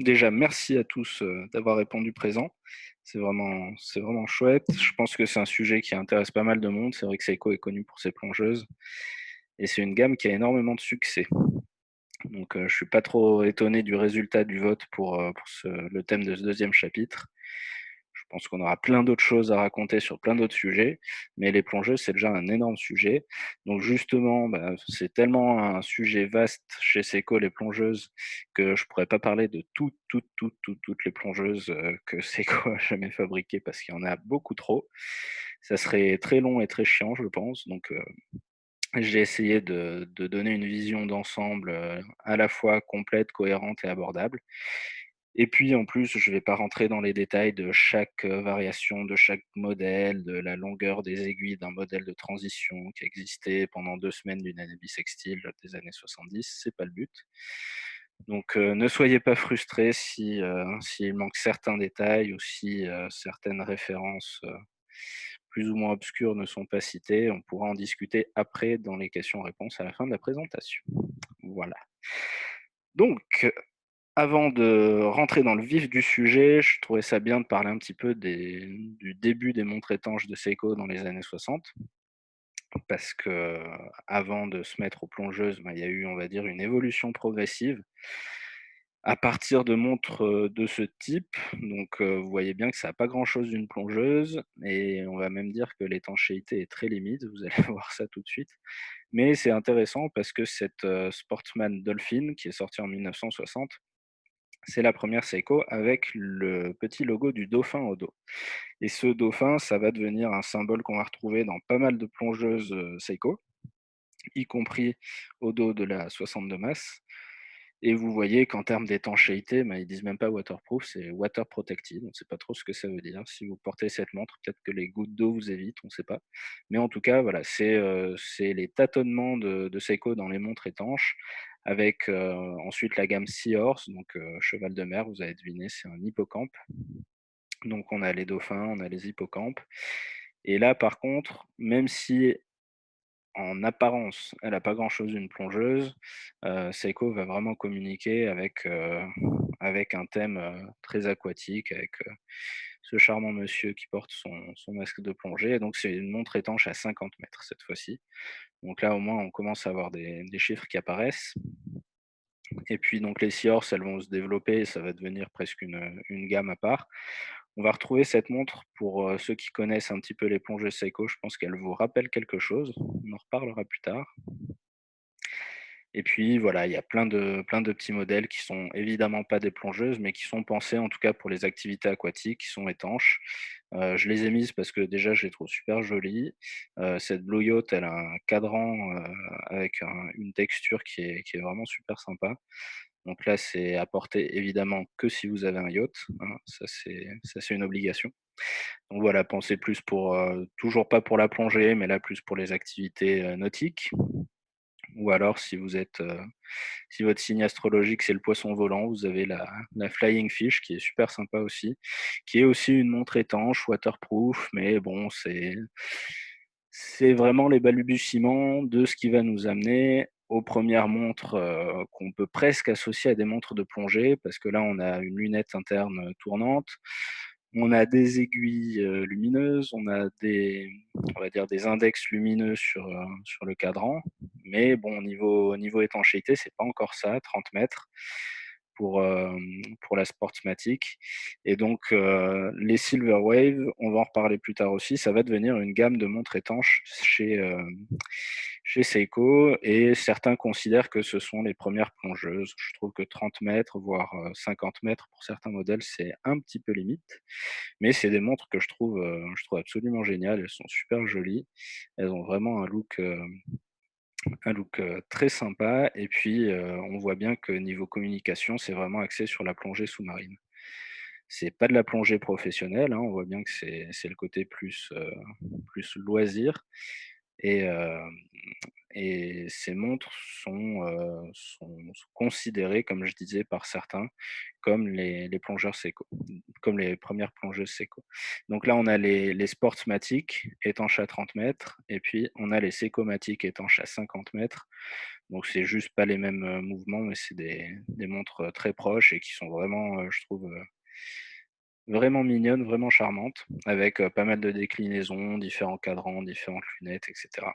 déjà, merci à tous d'avoir répondu présent. C'est vraiment chouette. Je pense que c'est un sujet qui intéresse pas mal de monde. C'est vrai que Seiko est connu pour ses plongeuses et c'est une gamme qui a énormément de succès. Donc, je suis pas trop étonné du résultat du vote pour le thème de ce deuxième chapitre. Je pense qu'on aura plein d'autres choses à raconter sur plein d'autres sujets, mais les plongeuses, c'est déjà un énorme sujet. Donc justement, bah, c'est tellement un sujet vaste chez Seiko, les plongeuses, que je pourrais pas parler de toutes les plongeuses que Seiko a jamais fabriquées parce qu'il y en a beaucoup trop. Ça serait très long et très chiant, je pense. Donc j'ai essayé de donner une vision d'ensemble à la fois complète, cohérente et abordable. Et puis en plus, je vais pas rentrer dans les détails de chaque, variation, de chaque modèle, de la longueur des aiguilles d'un modèle de transition qui existait pendant 2 semaines d'une année bissextile des années 70, c'est pas le but. Donc, ne soyez pas frustrés s'il manque certains détails ou si, certaines références, plus ou moins obscures ne sont pas citées. On pourra en discuter après dans les questions-réponses à la fin de la présentation. Voilà. Donc, avant de rentrer dans le vif du sujet, je trouvais ça bien de parler un petit peu du début des montres étanches de Seiko dans les années 60, parce que avant de se mettre aux plongeuses, bah, il y a eu, on va dire, une évolution progressive à partir de montres, de ce type. Donc, vous voyez bien que ça a pas grand-chose d'une plongeuse et on va même dire que l'étanchéité est très limite, vous allez voir ça tout de suite. Mais c'est intéressant parce que cette, Sportsman Dolphin qui est sortie en 1960, c'est la première Seiko avec le petit logo du dauphin au dos. Et ce dauphin, ça va devenir un symbole qu'on va retrouver dans pas mal de plongeuses Seiko, y compris au dos de la 62 masse. Et vous voyez qu'en termes d'étanchéité, ils disent même pas waterproof, c'est water protected. On ne sait pas trop ce que ça veut dire. Si vous portez cette montre, peut-être que les gouttes d'eau vous évitent, on ne sait pas. Mais en tout cas, voilà, c'est les tâtonnements de Seiko dans les montres étanches, avec ensuite la gamme Seahorse, donc cheval de mer, vous avez deviné, c'est un hippocampe. Donc on a les dauphins, on a les hippocampes. Et là, par contre, même si en apparence, elle a pas grand-chose d'une plongeuse, Seiko va vraiment communiquer avec un thème, très aquatique, avec, ce charmant monsieur qui porte son masque de plongée. Et donc c'est une montre étanche à 50 mètres cette fois-ci. Donc là, au moins, on commence à avoir des chiffres qui apparaissent. Et puis donc les Seahorse, elles vont se développer, ça va devenir presque une gamme à part. On va retrouver cette montre pour, ceux qui connaissent un petit peu les plongées Seiko, je pense qu'elle vous rappelle quelque chose. On en reparlera plus tard. Et puis voilà, il y a plein de petits modèles qui sont évidemment pas des plongeuses, mais qui sont pensés en tout cas pour les activités aquatiques, qui sont étanches. Je les ai mises parce que déjà je les trouve super jolies. Cette Blue Yacht, elle a un cadran, avec une texture qui est vraiment super sympa. Donc là, c'est à porter évidemment que si vous avez un yacht, hein, ça c'est une obligation. Donc voilà, pensez plus pour, toujours pas pour la plongée, mais là plus pour les activités, nautiques. Ou alors si votre signe astrologique c'est le poisson volant, vous avez la Flying Fish qui est super sympa aussi, qui est aussi une montre étanche, waterproof, mais bon, c'est vraiment les balbutiements de ce qui va nous amener aux premières montres, qu'on peut presque associer à des montres de plongée, parce que là, on a une lunette interne, tournante, on a des aiguilles, lumineuses, on va dire des index lumineux sur le cadran. Mais bon, niveau étanchéité, c'est pas encore ça, 30 mètres pour la Sportsmatic. Et donc, les Silver Wave, on va en reparler plus tard aussi, ça va devenir une gamme de montres étanches chez Seiko, et certains considèrent que ce sont les premières plongeuses. Je trouve que 30 mètres, voire 50 mètres pour certains modèles, c'est un petit peu limite. Mais c'est des montres que je trouve absolument géniales. Elles sont super jolies. Elles ont vraiment un look très sympa. Et puis, on voit bien que niveau communication, c'est vraiment axé sur la plongée sous-marine. C'est pas de la plongée professionnelle, hein, on voit bien que c'est le côté plus loisir. Et ces montres sont considérées, comme je disais, par certains, comme les plongeurs Seiko, comme les premières plongeuses Seiko. Donc là, on a les Sportsmatic étanches à 30 mètres, et puis on a les Seikomatic étanches à 50 mètres. Donc c'est juste pas les mêmes, mouvements, mais c'est des montres, très proches et qui sont vraiment, je trouve, vraiment mignonnes, vraiment charmantes, avec, pas mal de déclinaisons, différents cadrans, différentes lunettes et cetera.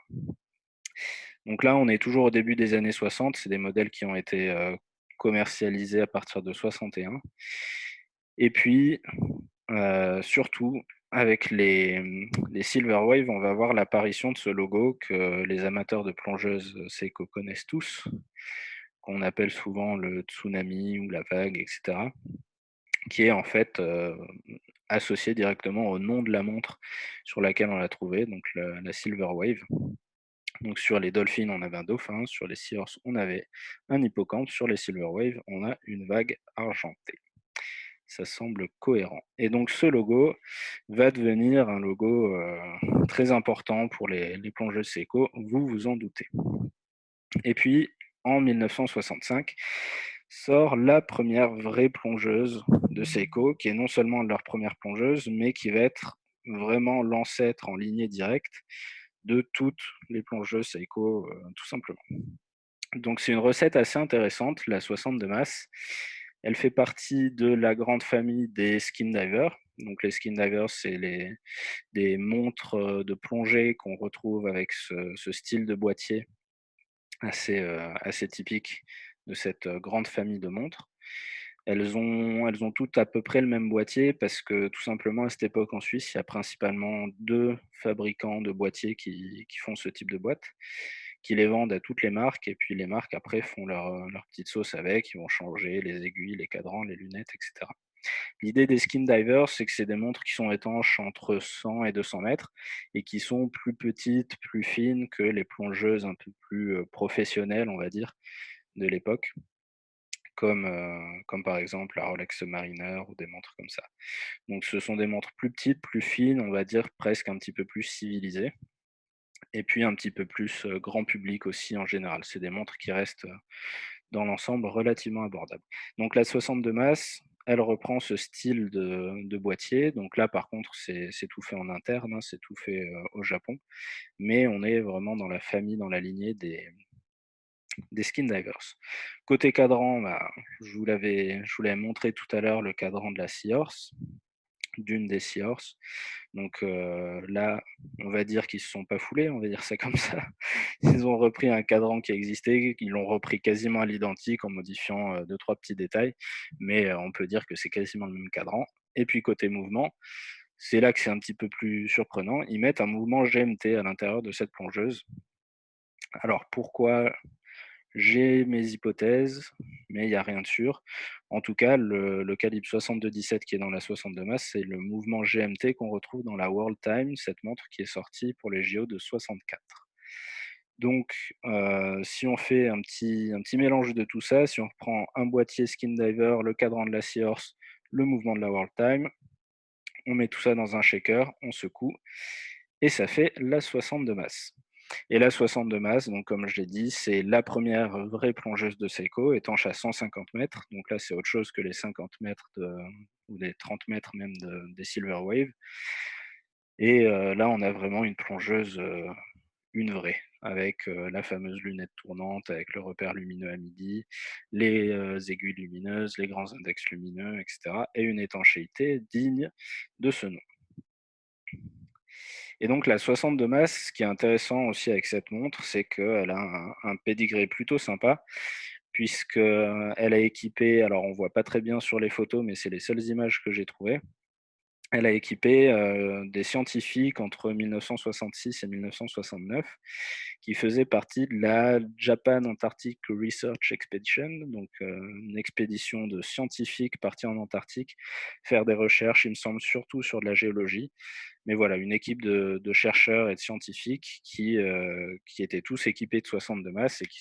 Donc là, on est toujours au début des années 60, c'est des modèles qui ont été, commercialisés à partir de 61 et puis, surtout avec les Silver Wave, on va voir l'apparition de ce logo que les amateurs de plongeuses, Seiko connaissent tous, qu'on appelle souvent le tsunami ou la vague et cetera, qui est en fait, associé directement au nom de la montre sur laquelle on l'a trouvé, donc la Silver Wave. Donc sur les Dolphins, on avait un dauphin, sur les Seahorse, on avait un hippocampe, sur les Silver Wave, on a une vague argentée. Ça semble cohérent. Et donc ce logo va devenir un logo très important pour les plongeuses Seiko, vous vous en doutez. Et puis en 1965 sort la première vraie plongeuse de Seiko, qui est non seulement leur première plongeuse, mais qui va être vraiment l'ancêtre en lignée directe de toutes les plongeuses Seiko, tout simplement. Donc c'est une recette assez intéressante, la 60 de masse. Elle fait partie de la grande famille des skin divers. Donc les skin divers, c'est des montres de plongée qu'on retrouve avec ce style de boîtier assez typique de cette grande famille de montres. Elles ont toutes à peu près le même boîtier parce que tout simplement à cette époque en Suisse, il y a principalement 2 fabricants de boîtiers qui font ce type de boîte, qui les vendent à toutes les marques et puis les marques après font leur petite sauce avec, ils vont changer les aiguilles, les cadrans, les lunettes et cetera. L'idée des skin divers, c'est que c'est des montres qui sont étanches entre 100 et 200 mètres et qui sont plus petites, plus fines que les plongeuses un peu plus, professionnelles, on va dire, de l'époque, comme par exemple la Rolex Submariner ou des montres comme ça. Donc ce sont des montres plus petites, plus fines, on va dire presque un petit peu plus civilisées et puis un petit peu plus, grand public aussi en général. C'est des montres qui restent, dans l'ensemble relativement abordables. Donc la 62 masse, elle reprend ce style de boîtier. Donc là par contre c'est tout fait en interne, hein, c'est tout fait, au Japon, mais on est vraiment dans la famille, dans la lignée des skin divers. Côté cadran, bah, je vous l'avais montré tout à l'heure le cadran de la Seahorse, d'une des Seahorse. Donc là, on va dire qu'ils se sont pas foulés, on va dire ça comme ça. Ils ont repris un cadran qui existait, ils l'ont repris quasiment à l'identique en modifiant 2-3 petits détails, mais on peut dire que c'est quasiment le même cadran. Et puis côté mouvement, c'est là que c'est un petit peu plus surprenant, ils mettent un mouvement GMT à l'intérieur de cette plongeuse. Alors pourquoi? J'ai mes hypothèses, mais il y a rien de sûr. En tout cas, le calibre 62-17 qui est dans la 62 masse, c'est le mouvement GMT qu'on retrouve dans la World Time, cette montre qui est sortie pour les JO de 64. Donc, si on fait un petit mélange de tout ça, si on reprend un boîtier Skin Diver, le cadran de la Seahorse, le mouvement de la World Time, on met tout ça dans un shaker, on secoue et ça fait la 60 de masse. Et la 60 de masse, donc comme je l'ai dit, c'est la première vraie plongeuse de Seiko, étanche à 150 mètres. Donc là, c'est autre chose que les 50 mètres ou les 30 mètres même des Silver Wave. Et là, on a vraiment une plongeuse, une vraie, avec la fameuse lunette tournante, avec le repère lumineux à midi, les aiguilles lumineuses, les grands index lumineux, etc. Et une étanchéité digne de ce nom. Et donc la 60 de masse, ce qui est intéressant aussi avec cette montre, c'est qu'elle a un pédigré plutôt sympa, puisqu'elle a équipé, alors on voit pas très bien sur les photos, mais c'est les seules images que j'ai trouvées. Elle a équipé, des scientifiques entre 1966 et 1969 qui faisaient partie de la Japan Antarctic Research Expedition, donc une expédition de scientifiques partis en Antarctique faire des recherches, il me semble surtout sur de la géologie. Mais voilà, une équipe de chercheurs et de scientifiques qui étaient tous équipés de 62 masses et qui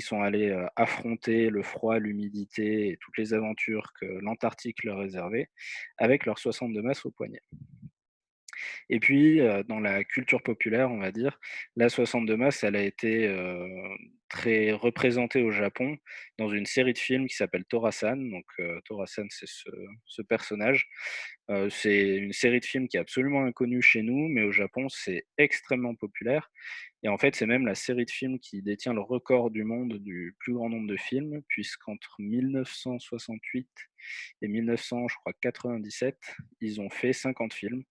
sont allés, affronter le froid, l'humidité et toutes les aventures que l'Antarctique leur réservait avec leurs 62 masses au poignet. Et puis, dans la culture populaire, on va dire, la 62 masse, elle a été, très représenté au Japon dans une série de films qui s'appelle Tora-san. Donc, Tora-san, c'est ce personnage. C'est une série de films qui est absolument inconnue chez nous, mais au Japon, c'est extrêmement populaire. Et en fait, c'est même la série de films qui détient le record du monde du plus grand nombre de films, puisqu'entre 1968 et 1900, je crois 97, ils ont fait 50 films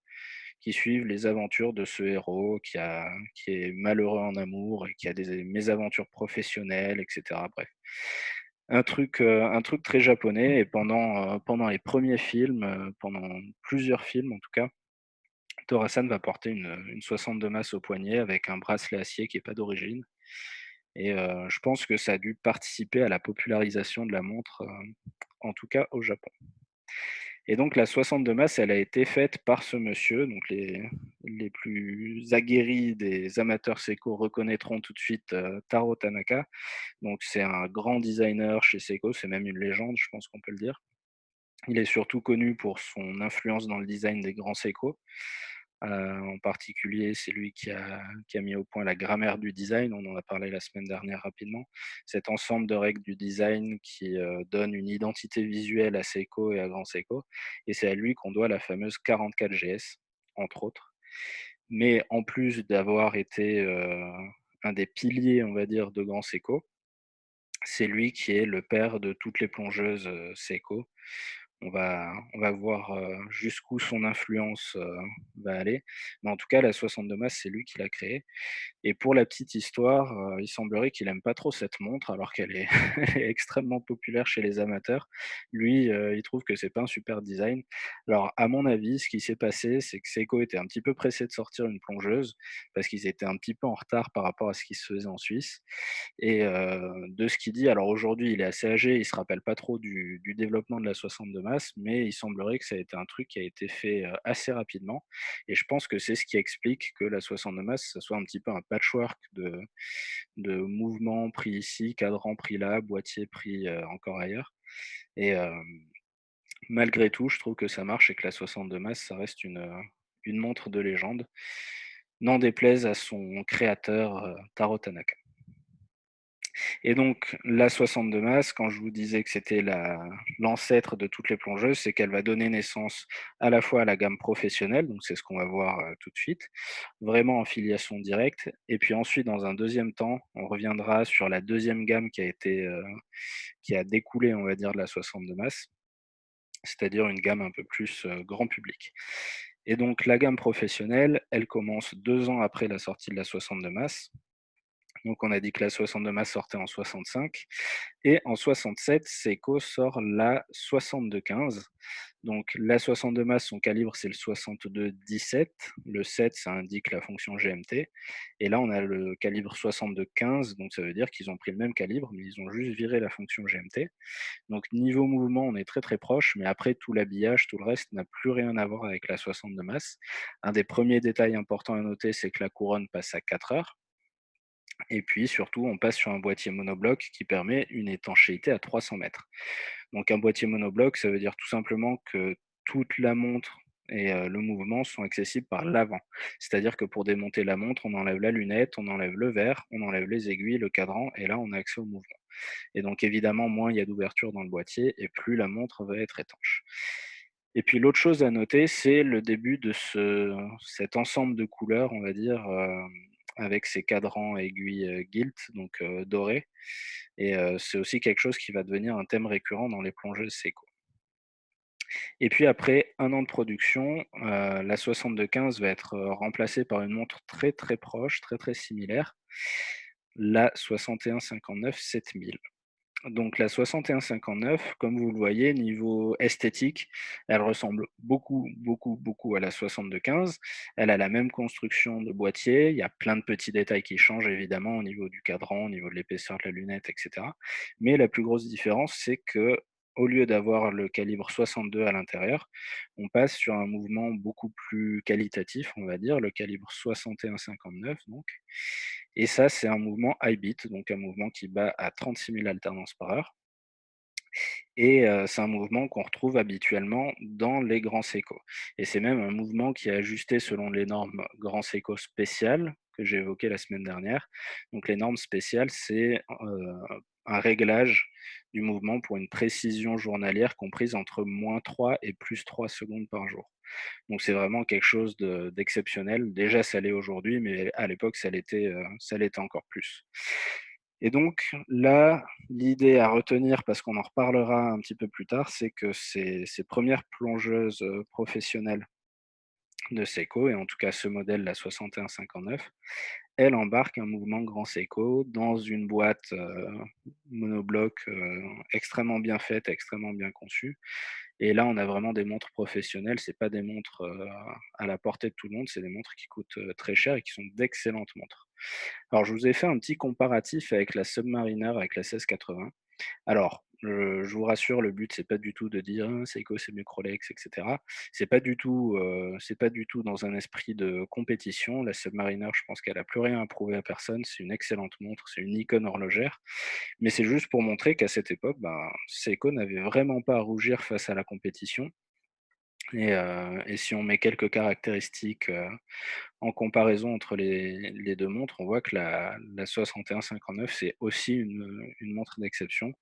qui suivent les aventures de ce héros qui est malheureux en amour et qui a des mésaventures professionnelles, etc. Bref, un truc très japonais. Et pendant les premiers films, pendant plusieurs films en tout cas, Tora-san va porter une 62 masse au poignet avec un bracelet acier qui est pas d'origine. Et je pense que ça a dû participer à la popularisation de la montre, en tout cas au Japon. Et donc la 62 masse, elle a été faite par ce monsieur. Donc les plus aguerris des amateurs Seiko reconnaîtront tout de suite Taro Tanaka. Donc c'est un grand designer chez Seiko, c'est même une légende, je pense qu'on peut le dire. Il est surtout connu pour son influence dans le design des grands Seiko. En particulier, c'est lui qui a mis au point la grammaire du design. On en a parlé la semaine dernière rapidement. Cet ensemble de règles du design qui donne une identité visuelle à Seiko et à Grand Seiko. Et c'est à lui qu'on doit la fameuse 44 GS, entre autres. Mais en plus d'avoir été un des piliers, on va dire, de Grand Seiko, c'est lui qui est le père de toutes les plongeuses Seiko. On va voir jusqu'où son influence va aller. Mais en tout cas, la 62 masse, c'est lui qui l'a créée. Et pour la petite histoire, il semblerait qu'il aime pas trop cette montre alors qu'elle est elle est extrêmement populaire chez les amateurs. Lui, il trouve que c'est pas un super design. Alors à mon avis, ce qui s'est passé, c'est que Seiko était un petit peu pressé de sortir une plongeuse parce qu'ils étaient un petit peu en retard par rapport à ce qui se faisait en Suisse. Et de ce qu'il dit, alors aujourd'hui, il est assez âgé, il se rappelle pas trop du développement de la 62 masse, mais il semblerait que ça a été un truc qui a été fait assez rapidement. Et je pense que c'est ce qui explique que la 62 masse, ça soit un petit peu un patchwork de mouvements pris ici, cadran pris là, boîtier pris encore ailleurs. Et malgré tout, je trouve que ça marche et que la 62 masse, ça reste une montre de légende. N'en déplaise à son créateur, Taro Tanaka. Et donc, la 62 masse, quand je vous disais que c'était l'ancêtre de toutes les plongeuses, c'est qu'elle va donner naissance à la fois à la gamme professionnelle, donc c'est ce qu'on va voir tout de suite, vraiment en filiation directe. Et puis ensuite, dans un deuxième temps, on reviendra sur la deuxième gamme qui a découlé, on va dire, de la 62 masse, c'est-à-dire une gamme un peu plus grand public. Et donc, la gamme professionnelle, elle commence 2 ans après la sortie de la 62 masse. Donc, on a dit que la 62 masse sortait en 65. Et en 67, Seiko sort la 62-15. Donc, la 62 masse, son calibre, c'est le 62-17. Le 7, ça indique la fonction GMT. Et là, on a le calibre 62-15. Donc, ça veut dire qu'ils ont pris le même calibre, mais ils ont juste viré la fonction GMT. Donc, niveau mouvement, on est très très proche. Mais après, tout l'habillage, tout le reste n'a plus rien à voir avec la 62 masse. Un des premiers détails importants à noter, c'est que la couronne passe à 4 heures. Et puis surtout, on passe sur un boîtier monobloc qui permet une étanchéité à 300 mètres. Donc un boîtier monobloc, ça veut dire tout simplement que toute la montre et le mouvement sont accessibles par l'avant. C'est-à-dire que pour démonter la montre, on enlève la lunette, on enlève le verre, on enlève les aiguilles, le cadran, et là on a accès au mouvement. Et donc évidemment, moins il y a d'ouverture dans le boîtier, et plus la montre va être étanche. Et puis l'autre chose à noter, c'est le début de cet ensemble de couleurs, on va dire, avec ces cadrans aiguilles gilt, donc dorés. Et c'est aussi quelque chose qui va devenir un thème récurrent dans les plongeuses Seiko. Et puis après 1 an de production, la 62-15 va être remplacée par une montre très très proche, très très similaire, la 61-59 7000. Donc la 61-59, comme vous le voyez, niveau esthétique, elle ressemble beaucoup, beaucoup, beaucoup à la 62-15. Elle a la même construction de boîtier. Il y a plein de petits détails qui changent évidemment au niveau du cadran, au niveau de l'épaisseur de la lunette, etc. Mais la plus grosse différence, c'est que au lieu d'avoir le calibre 62 à l'intérieur, on passe sur un mouvement beaucoup plus qualitatif, on va dire, le calibre 61-59 donc. Et ça, c'est un mouvement high beat, donc un mouvement qui bat à 36 000 alternances par heure. Et c'est un mouvement qu'on retrouve habituellement dans les grands sécos et c'est même un mouvement qui est ajusté selon les normes grands sécos spéciales que j'ai évoquées la semaine dernière. Donc les normes spéciales, c'est, un réglage du mouvement pour une précision journalière comprise entre -3 et +3 secondes par jour. Donc c'est vraiment quelque chose d'exceptionnel. Déjà ça l'est aujourd'hui, mais à l'époque ça l'était encore plus. Et donc là, l'idée à retenir, parce qu'on en reparlera un petit peu plus tard, c'est que ces premières plongeuses, professionnelles de Seiko et en tout cas ce modèle, la 6159, elle embarque un mouvement grand Seiko dans une boîte, monobloc, extrêmement bien faite, extrêmement bien conçue et là, on a vraiment des montres professionnelles. C'est pas des montres, à la portée de tout le monde, c'est des montres qui coûtent, très cher et qui sont d'excellentes montres. Alors je vous ai fait un petit comparatif avec la Submariner, avec la 1680. Alors, je vous rassure, le but, c'est pas du tout de dire: «Hein, Seiko, c'est mieux que Rolex» et cetera. C'est pas du tout dans un esprit de compétition. La Submariner, je pense qu'elle a plus rien à prouver à personne. C'est une excellente montre, c'est une icône horlogère. Mais c'est juste pour montrer qu'à cette époque, ben, Seiko n'avait vraiment pas à rougir face à la compétition et si on met quelques caractéristiques, en comparaison entre les 2 montres, on voit que la 6159, c'est aussi une montre d'exception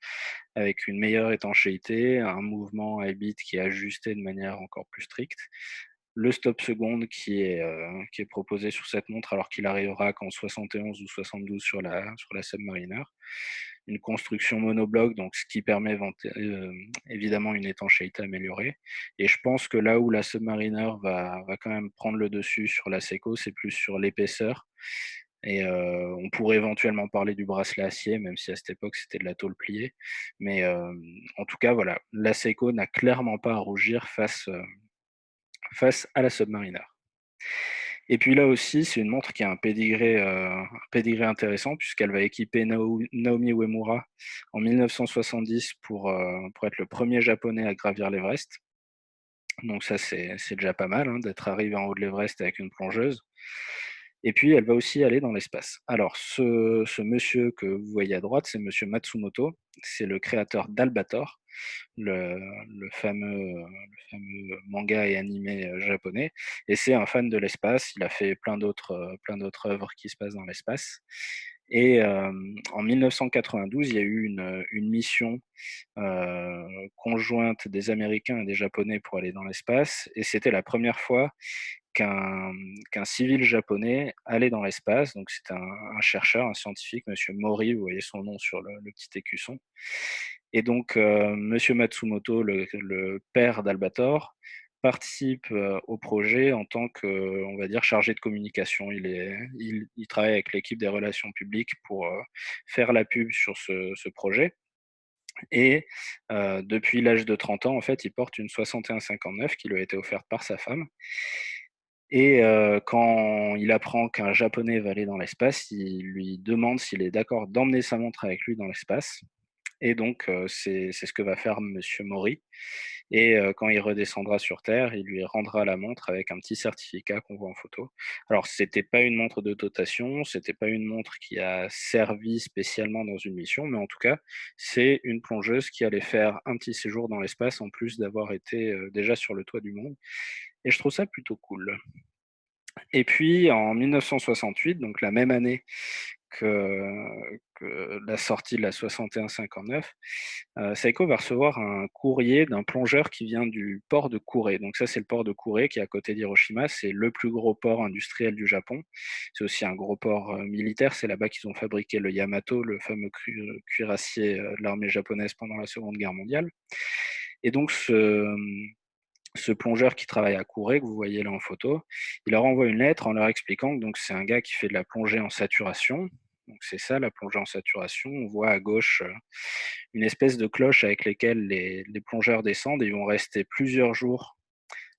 avec une meilleure étanchéité, un mouvement à bit qui est ajusté de manière encore plus stricte. Le stop seconde qui est proposé sur cette montre alors qu'il arrivera qu'en 71 ou 72 sur la Submariner. Une construction monobloc, donc ce qui permet évidemment une étanchéité améliorée et je pense que là où la Submariner va quand même prendre le dessus sur la Seiko, c'est plus sur l'épaisseur et on pourrait éventuellement parler du bracelet acier, même si à cette époque c'était de la tôle pliée. Mais en tout cas, voilà, la Seiko n'a clairement pas à rougir face à la Submariner. Et puis là aussi, c'est une montre qui a un pédigré intéressant puisqu'elle va équiper Naomi Uemura en 1970 pour être le premier japonais à gravir l'Everest. Donc ça, c'est déjà pas mal, hein, d'être arrivé en haut de l'Everest avec une plongeuse. Et puis, elle va aussi aller dans l'espace. Alors, ce monsieur que vous voyez à droite, c'est monsieur Matsumoto. C'est le créateur d'Albator, le le fameux manga et animé, japonais et c'est un fan de l'espace. Il a fait plein d'autres œuvres qui se passent dans l'espace et en 1992, il y a eu une mission, conjointe des Américains et des Japonais pour aller dans l'espace et c'était la première fois qu'un civil japonais allait dans l'espace. Donc c'est un chercheur, un scientifique, monsieur Mori, vous voyez son nom sur le petit écusson. Et donc monsieur Matsumoto, le père d'Albator, participe, au projet en tant que, on va dire, chargé de communication. Il travaille avec l'équipe des relations publiques pour, faire la pub sur ce projet et depuis l'âge de 30 ans, en fait, il porte une 6159 qui lui a été offerte par sa femme et quand il apprend qu'un Japonais va aller dans l'espace, il lui demande s'il est d'accord d'emmener sa montre avec lui dans l'espace et donc c'est ce que va faire monsieur Mori et quand il redescendra sur terre, il lui rendra la montre avec un petit certificat qu'on voit en photo. Alors c'était pas une montre de dotation, c'était pas une montre qui a servi spécialement dans une mission, mais en tout cas, c'est une plongeuse qui allait faire un petit séjour dans l'espace en plus d'avoir été, déjà sur le toit du monde et je trouve ça plutôt cool. Et puis en 1968, donc la même année que la sortie de la 6159, Seiko va recevoir un courrier d'un plongeur qui vient du port de Kure. Donc ça, c'est le port de Kure qui est à côté d'Hiroshima. C'est le plus gros port industriel du Japon. C'est aussi un gros port, militaire. C'est là-bas qu'ils ont fabriqué le Yamato, le fameux cuirassier, de l'armée japonaise pendant la Seconde Guerre mondiale. Et donc ce plongeur qui travaille à Kure, que vous voyez là en photo, il leur envoie une lettre en leur expliquant que donc c'est un gars qui fait de la plongée en saturation. Donc c'est ça la plongée en saturation. On voit à gauche une espèce de cloche avec lesquelles les plongeurs descendent et ils vont rester plusieurs jours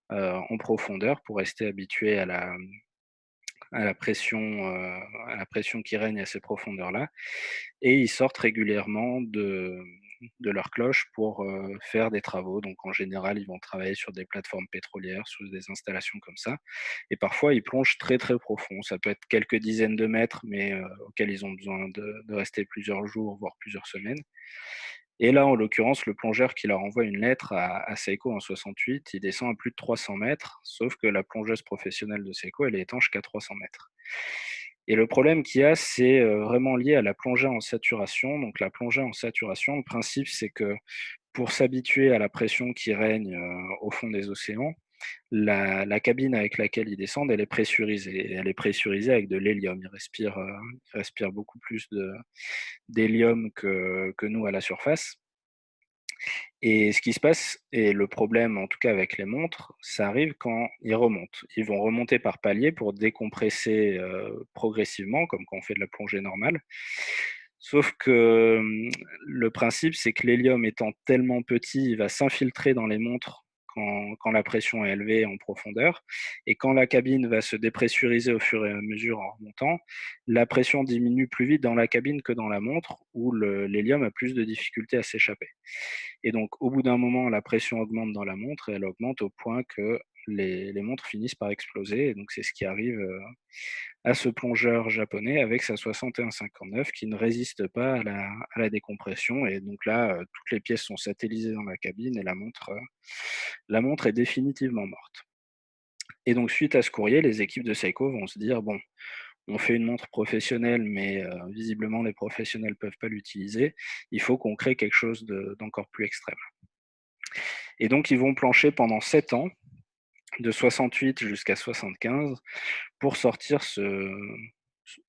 en profondeur pour rester habitués à la pression qui règne à ces profondeurs-là. Et ils sortent régulièrement de leur cloche pour faire des travaux. Donc en général, ils vont travailler sur des plateformes pétrolières, sur des installations comme ça. Et parfois, ils plongent très très profond. Ça peut être quelques dizaines de mètres, mais auxquels ils ont besoin de rester plusieurs jours, voire plusieurs semaines. Et là, en l'occurrence, le plongeur qui leur envoie une lettre à Seiko en 68, il descend à plus de 300 mètres, sauf que la plongeuse professionnelle de Seiko, elle est étanche qu'à 300 mètres. Et le problème qu'il y a, c'est vraiment lié à la plongée en saturation. Donc la plongée en saturation, le principe, c'est que pour s'habituer à la pression qui règne au fond des océans, la cabine avec laquelle ils descendent, elle est pressurisée. Et elle est pressurisée avec de l'hélium. Ils respirent beaucoup plus d'hélium que nous à la surface. Et ce qui se passe, et le problème en tout cas avec les montres, ça arrive quand ils remontent. Ils vont remonter par paliers pour décompresser progressivement, comme quand on fait de la plongée normale. Sauf que le principe, c'est que l'hélium étant tellement petit, il va s'infiltrer dans les montres quand la pression est élevée en profondeur. Et quand la cabine va se dépressuriser au fur et à mesure en remontant, la pression diminue plus vite dans la cabine que dans la montre, où l'hélium a plus de difficultés à s'échapper. Et donc, au bout d'un moment, la pression augmente dans la montre et elle augmente au point que les montres finissent par exploser. Et donc, c'est ce qui arrive à ce plongeur japonais avec sa 6159 qui ne résiste pas à la décompression. Et donc là, toutes les pièces sont satellisées dans la cabine et la montre est définitivement morte. Et donc, suite à ce courrier, les équipes de Seiko vont se dire, bon, on fait une montre professionnelle, mais visiblement les professionnels ne peuvent pas l'utiliser. Il faut qu'on crée quelque chose d'encore plus extrême. Et donc, ils vont plancher pendant 7 ans, de 68 jusqu'à 75, pour sortir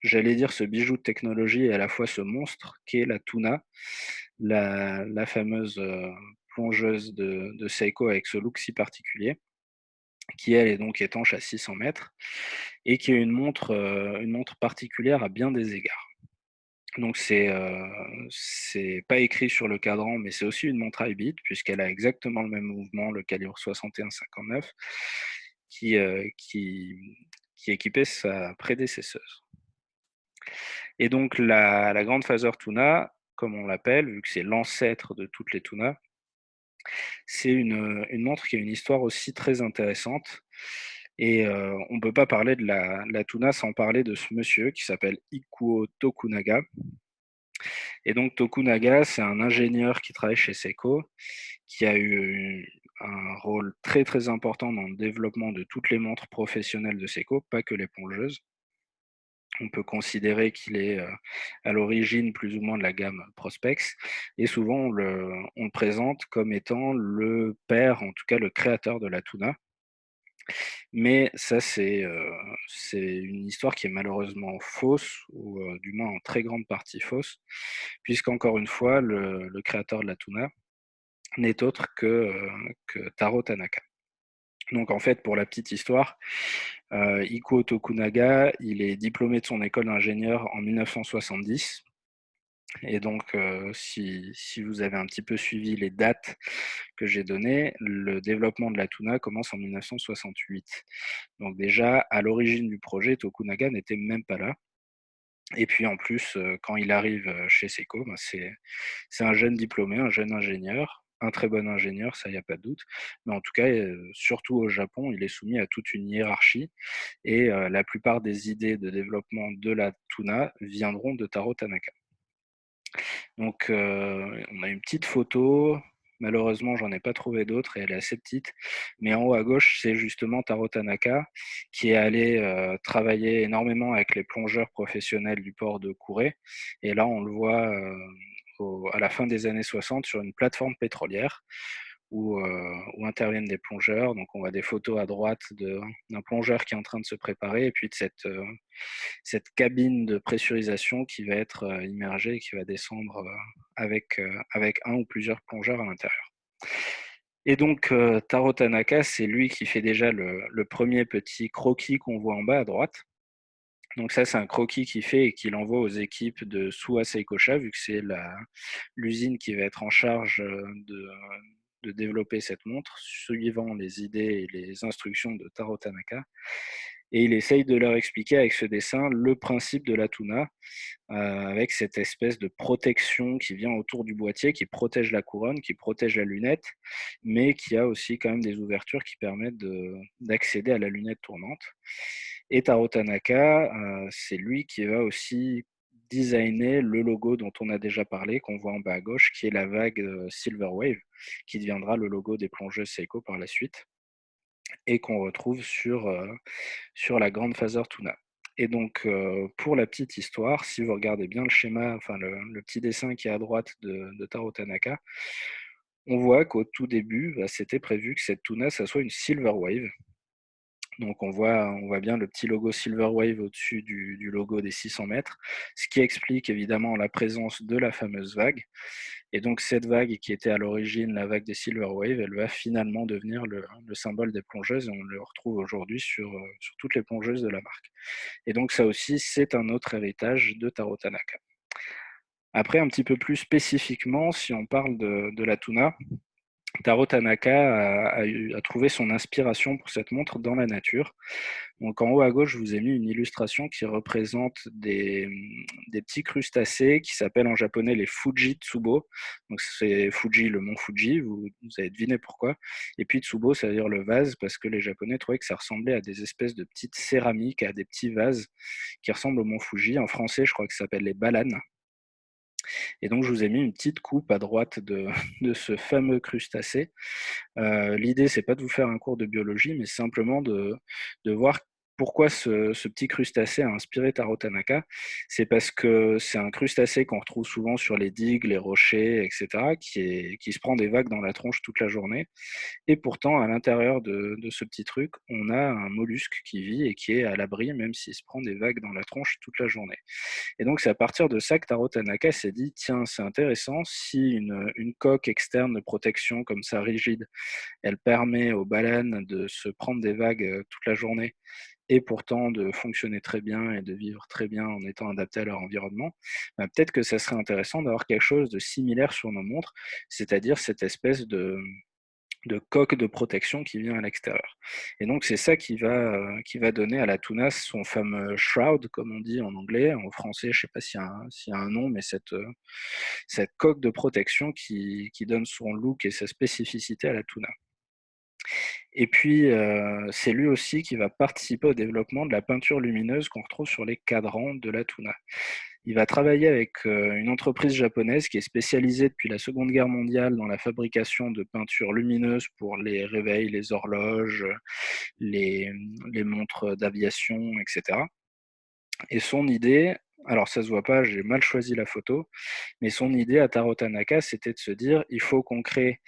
j'allais dire ce bijou de technologie et à la fois ce monstre qu'est la Tuna, la fameuse plongeuse de Seiko avec ce look si particulier, qui elle est donc étanche à 600 mètres et qui est une montre particulière à bien des égards. Donc c'est pas écrit sur le cadran, mais c'est aussi une montre high beat puisqu'elle a exactement le même mouvement, le calibre 61-59, qui, heu, qui qui équipait sa prédécesseuse. Et donc la grande Phaser Tuna, comme on l'appelle, vu que c'est l'ancêtre de toutes les tunas, c'est une montre qui a une histoire aussi très intéressante et on ne peut pas parler de la Tuna sans parler de ce monsieur qui s'appelle Ikuo Tokunaga. Et donc Tokunaga, c'est un ingénieur qui travaille chez Seiko, qui a eu un rôle très, très important dans le développement de toutes les montres professionnelles de Seiko, pas que les plongeuses. On peut considérer qu'il est, à l'origine plus ou moins de la gamme Prospex et souvent on le présente comme étant le père, en tout cas le créateur de la Tuna. Mais ça c'est une histoire qui est malheureusement fausse ou, du moins en très grande partie fausse, puisqu'encore une fois le créateur de la Tuna n'est autre que Taro Tanaka. Donc en fait, pour la petite histoire, Ikuo Tokunaga, il est diplômé de son école d'ingénieur en 1970 et donc si vous avez un petit peu suivi les dates que j'ai données, le développement de la Tuna commence en 1968. Donc déjà, à l'origine du projet, Tokunaga n'était même pas là et puis en plus, quand il arrive, chez Seiko, ben c'est un jeune diplômé, un jeune ingénieur, un très bon ingénieur, ça il y a pas de doute. Mais en tout cas, surtout au Japon, il est soumis à toute une hiérarchie et la plupart des idées de développement de la Tuna viendront de Taro Tanaka. Donc on a une petite photo, malheureusement j'en ai pas trouvé d'autres et elle est assez petite, mais en haut à gauche, c'est justement Taro Tanaka qui est allé, travailler énormément avec les plongeurs professionnels du port de Kure et là on le voit, à la fin des années 60 sur une plateforme pétrolière où interviennent des plongeurs. Donc on voit des photos à droite d'un plongeur qui est en train de se préparer et puis de cette cabine de pressurisation qui va être immergée et qui va descendre avec un ou plusieurs plongeurs à l'intérieur. Et donc Taro Tanaka, c'est lui qui fait déjà le premier petit croquis qu'on voit en bas à droite. Donc ça, c'est un croquis qu'il fait et qu'il envoie aux équipes de Suwa Seikosha, vu que c'est l'usine qui va être en charge de développer cette montre, suivant les idées et les instructions de Taro Tanaka. Et il essaye de leur expliquer avec ce dessin le principe de la Tuna, avec cette espèce de protection qui vient autour du boîtier, qui protège la couronne, qui protège la lunette, mais qui a aussi quand même des ouvertures qui permettent d'accéder à la lunette tournante. Et Taro Tanaka, c'est lui qui va aussi designé le logo dont on a déjà parlé, qu'on voit en bas à gauche, qui est la vague Silver Wave, qui deviendra le logo des plongeuses Seiko par la suite, et qu'on retrouve sur la grande Phaser Tuna. Et donc, pour la petite histoire, si vous regardez bien le schéma, enfin le petit dessin qui est à droite de Taro Tanaka, on voit qu'au tout début, c'était prévu que cette tuna, ça soit une Silver Wave. Donc on voit bien le petit logo Silver Wave au-dessus du logo des 600 mètres, ce qui explique évidemment la présence de la fameuse vague. Et donc cette vague qui était à l'origine la vague des Silver Wave, elle va finalement devenir le symbole des plongeuses, et on le retrouve aujourd'hui sur toutes les plongeuses de la marque. Et donc ça aussi, c'est un autre héritage de Taro Tanaka. Après, un petit peu plus spécifiquement, si on parle de la tuna, Taro Tanaka a trouvé son inspiration pour cette montre dans la nature. Donc en haut à gauche, je vous ai mis une illustration qui représente des petits crustacés qui s'appellent en japonais les Fuji Tsubo. Donc c'est Fuji, le mont Fuji, vous avez deviné pourquoi. Et puis Tsubo, ça veut dire le vase, parce que les Japonais trouvaient que ça ressemblait à des espèces de petites céramiques, à des petits vases qui ressemblent au mont Fuji. En français, je crois que ça s'appelle les balanes. Et donc je vous ai mis une petite coupe à droite de ce fameux crustacé. L'idée, c'est pas de vous faire un cours de biologie, mais simplement de voir pourquoi ce petit crustacé a inspiré Taro Tanaka. C'est parce que c'est un crustacé qu'on retrouve souvent sur les digues, les rochers, etc., qui se prend des vagues dans la tronche toute la journée. Et pourtant, à l'intérieur de ce petit truc, on a un mollusque qui vit et qui est à l'abri, même s'il se prend des vagues dans la tronche toute la journée. Et donc, c'est à partir de ça que Taro Tanaka s'est dit, tiens, c'est intéressant, si une coque externe de protection comme ça, rigide, elle permet aux baleines de se prendre des vagues toute la journée et pourtant de fonctionner très bien et de vivre très bien en étant adapté à leur environnement, peut-être que ça serait intéressant d'avoir quelque chose de similaire sur nos montres, c'est-à-dire cette espèce de coque de protection qui vient à l'extérieur. Et donc c'est ça qui va donner à la tuna son fameux shroud, comme on dit en anglais. En français, je ne sais pas s'il y a un nom, mais cette coque de protection qui donne son look et sa spécificité à la tuna. Et puis, c'est lui aussi qui va participer au développement de la peinture lumineuse qu'on retrouve sur les cadrans de la tuna. Il va travailler avec une entreprise japonaise qui est spécialisée depuis la Seconde Guerre mondiale dans la fabrication de peintures lumineuses pour les réveils, les horloges, les, les montres d'aviation, etc. Et son idée, alors ça se voit pas, j'ai mal choisi la photo, mais son idée à Taro Tanaka, c'était de se dire, il faut qu'on crée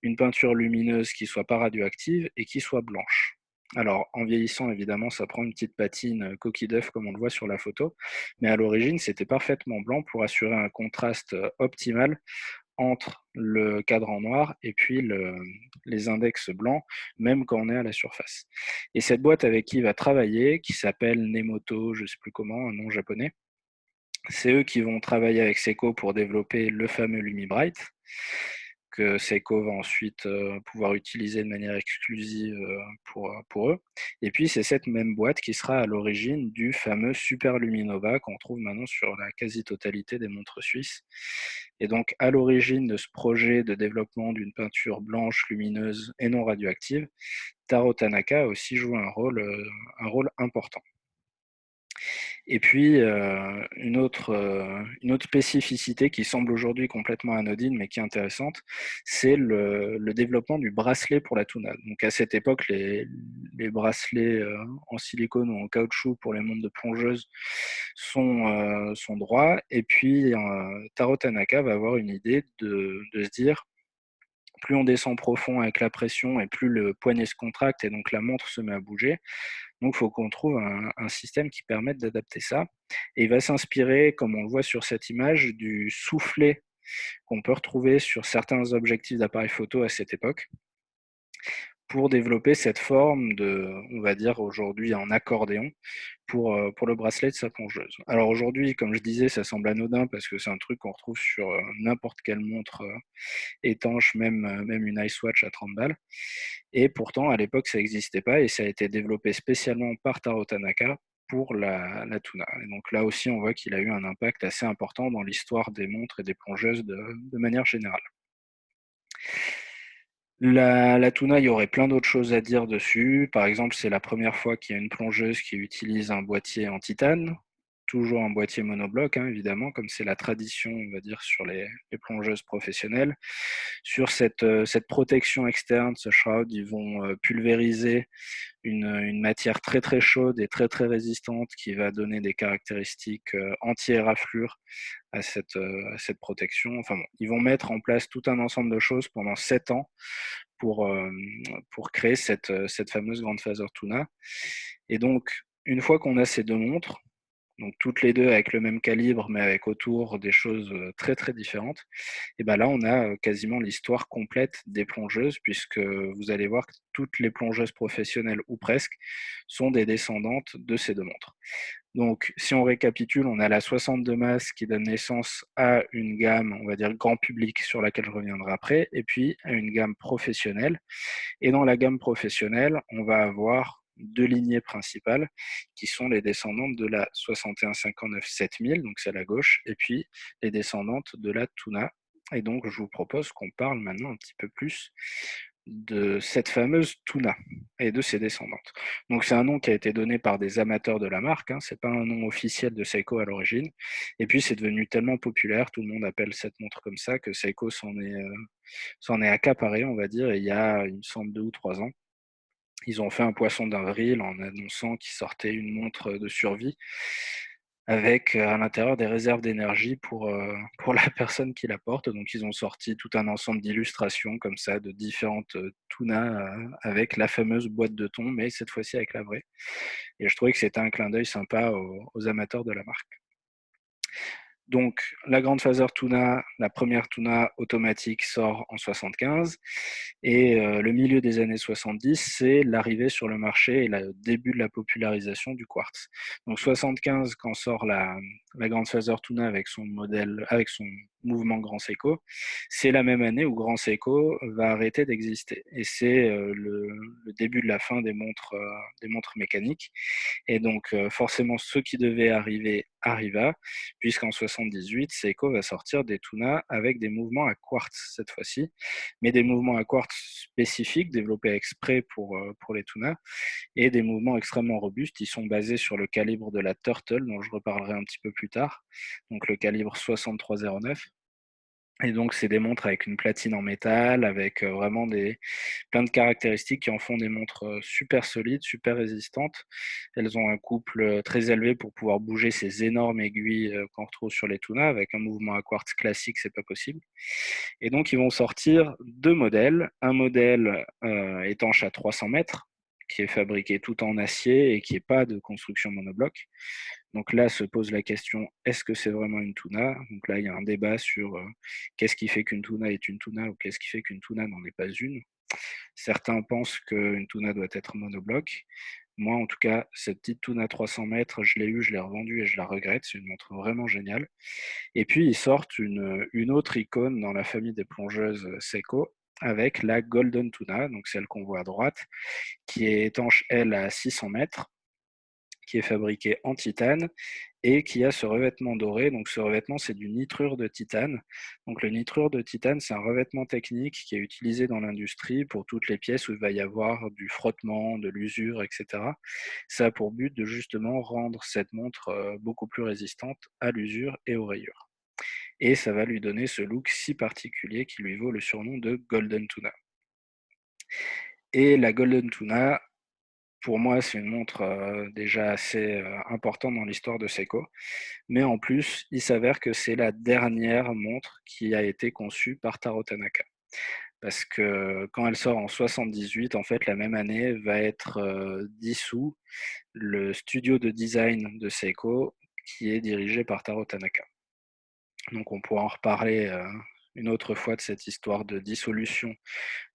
une peinture lumineuse qui soit pas radioactive et qui soit blanche. Alors, en vieillissant, évidemment, ça prend une petite patine coquille d'œuf comme on le voit sur la photo, mais à l'origine, c'était parfaitement blanc pour assurer un contraste optimal entre le cadran noir et puis les index blancs, même quand on est à la surface. Et cette boîte avec qui il va travailler, qui s'appelle Nemoto, je ne sais plus comment, un nom japonais, c'est eux qui vont travailler avec Seiko pour développer le fameux LumiBright, que Seiko va ensuite pouvoir utiliser de manière exclusive pour eux. Et puis, c'est cette même boîte qui sera à l'origine du fameux Super Luminova qu'on trouve maintenant sur la quasi-totalité des montres suisses. Et donc, à l'origine de ce projet de développement d'une peinture blanche, lumineuse et non radioactive, Taro Tanaka a aussi joué un rôle important. Et puis, une autre spécificité qui semble aujourd'hui complètement anodine, mais qui est intéressante, c'est le développement du bracelet pour la tuna. Donc à cette époque, les bracelets en silicone ou en caoutchouc pour les montres de plongeuses sont droits. Et puis, Taro Tanaka va avoir une idée de se dire, plus on descend profond avec la pression et plus le poignet se contracte et donc la montre se met à bouger. Donc, il faut qu'on trouve un système qui permette d'adapter ça. Et il va s'inspirer, comme on le voit sur cette image, du soufflet qu'on peut retrouver sur certains objectifs d'appareils photo à cette époque, pour développer cette forme on va dire aujourd'hui en accordéon, pour le bracelet de sa plongeuse. Alors aujourd'hui, comme je disais, ça semble anodin parce que c'est un truc qu'on retrouve sur n'importe quelle montre étanche, même une Icewatch à 30 balles. Et pourtant, à l'époque, ça n'existait pas et ça a été développé spécialement par Taro Tanaka pour la tuna. Et donc là aussi, on voit qu'il a eu un impact assez important dans l'histoire des montres et des plongeuses de manière générale. La tuna, il y aurait plein d'autres choses à dire dessus. Par exemple, c'est la première fois qu'il y a une plongeuse qui utilise un boîtier en titane. toujours un boîtier monobloc, hein, évidemment, comme c'est la tradition, on va dire, sur les plongeuses professionnelles. Sur cette protection externe, ce shroud, ils vont pulvériser une matière très très chaude et très très résistante qui va donner des caractéristiques anti-éraflure à cette protection. Enfin bon, ils vont mettre en place tout un ensemble de choses pendant 7 ans pour, euh, pour créer cette fameuse grande phaseur tuna. Et donc, une fois qu'on a ces deux montres, donc toutes les deux avec le même calibre, mais avec autour des choses très très différentes, et ben là on a quasiment l'histoire complète des plongeuses, puisque vous allez voir que toutes les plongeuses professionnelles, ou presque, sont des descendantes de ces deux montres. Donc si on récapitule, on a la 62 masse qui donne naissance à une gamme, on va dire grand public, sur laquelle je reviendrai après, et puis à une gamme professionnelle. Et dans la gamme professionnelle, on va avoir deux lignées principales qui sont les descendantes de la 6159 7000, donc c'est à la gauche, et puis les descendantes de la Tuna. Et donc je vous propose qu'on parle maintenant un petit peu plus de cette fameuse Tuna et de ses descendantes. Donc c'est un nom qui a été donné par des amateurs de la marque, hein, c'est pas un nom officiel de Seiko à l'origine. Et puis c'est devenu tellement populaire, tout le monde appelle cette montre comme ça, que Seiko s'en est accaparé, on va dire, et il y a, il me semble, 2 ou 3 ans. Ils ont fait un poisson d'avril en annonçant qu'ils sortaient une montre de survie avec à l'intérieur des réserves d'énergie pour la personne qui la porte. Donc ils ont sorti tout un ensemble d'illustrations comme ça de différentes tunas avec la fameuse boîte de thon, mais cette fois-ci avec la vraie. Et je trouvais que c'était un clin d'œil sympa aux amateurs de la marque. Donc, la grande phaseur Tuna, la première Tuna automatique sort en 75 et le milieu des années 70, c'est l'arrivée sur le marché et le début de la popularisation du quartz. Donc 75 quand sort la grande phaseur Tuna avec son modèle, avec son mouvement Grand Seiko, c'est la même année où Grand Seiko va arrêter d'exister et c'est le début de la fin des montres mécaniques. Et donc forcément, ce qui devait arriver arriva, puisqu'en 78, Seiko va sortir des tunas avec des mouvements à quartz cette fois-ci, mais des mouvements à quartz spécifiques, développés exprès pour les tunas, et des mouvements extrêmement robustes. Ils sont basés sur le calibre de la Turtle, dont je reparlerai un petit peu plus tard, donc le calibre 6309. Et donc, c'est des montres avec une platine en métal, avec vraiment plein de caractéristiques qui en font des montres super solides, super résistantes. Elles ont un couple très élevé pour pouvoir bouger ces énormes aiguilles qu'on retrouve sur les tunas. Avec un mouvement à quartz classique, c'est pas possible. Et donc, ils vont sortir deux modèles. Un modèle étanche à 300 mètres, qui est fabriqué tout en acier et qui n'est pas de construction monobloc. Donc là se pose la question, est-ce que c'est vraiment une tuna? Donc là, il y a un débat sur qu'est-ce qui fait qu'une tuna est une tuna ou qu'est-ce qui fait qu'une tuna n'en est pas une. Certains pensent qu'une tuna doit être monobloc. Moi, en tout cas, cette petite tuna 300 mètres, je l'ai eue, je l'ai revendue et je la regrette. C'est une montre vraiment géniale. Et puis, ils sortent une autre icône dans la famille des plongeuses Seiko avec la Golden Tuna, donc celle qu'on voit à droite, qui est étanche, elle, à 600 mètres, qui est fabriquée en titane et qui a ce revêtement doré. Donc ce revêtement, c'est du nitrure de titane. Donc le nitrure de titane, c'est un revêtement technique qui est utilisé dans l'industrie pour toutes les pièces où il va y avoir du frottement, de l'usure, etc. Ça a pour but de justement rendre cette montre beaucoup plus résistante à l'usure et aux rayures. Et ça va lui donner ce look si particulier qui lui vaut le surnom de Golden Tuna. Et la Golden Tuna, pour moi, c'est une montre déjà assez importante dans l'histoire de Seiko. Mais en plus, il s'avère que c'est la dernière montre qui a été conçue par Taro Tanaka. Parce que quand elle sort en 78, en fait, la même année, va être dissous le studio de design de Seiko, qui est dirigé par Taro Tanaka. Donc on pourra en reparler une autre fois de cette histoire de dissolution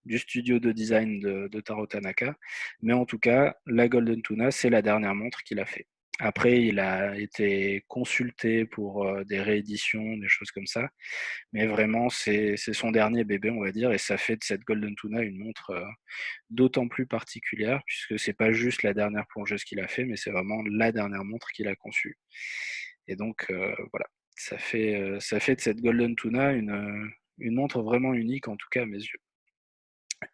du studio de design de Taro Tanaka. Mais en tout cas, la Golden Tuna, c'est la dernière montre qu'il a fait. Après, il a été consulté pour des rééditions, des choses comme ça. Mais vraiment, c'est son dernier bébé, on va dire. Et ça fait de cette Golden Tuna une montre d'autant plus particulière, puisque c'est pas juste la dernière plongeuse qu'il a fait, mais c'est vraiment la dernière montre qu'il a conçue. Et donc, voilà. Ça fait de cette Golden Tuna une montre vraiment unique, en tout cas à mes yeux.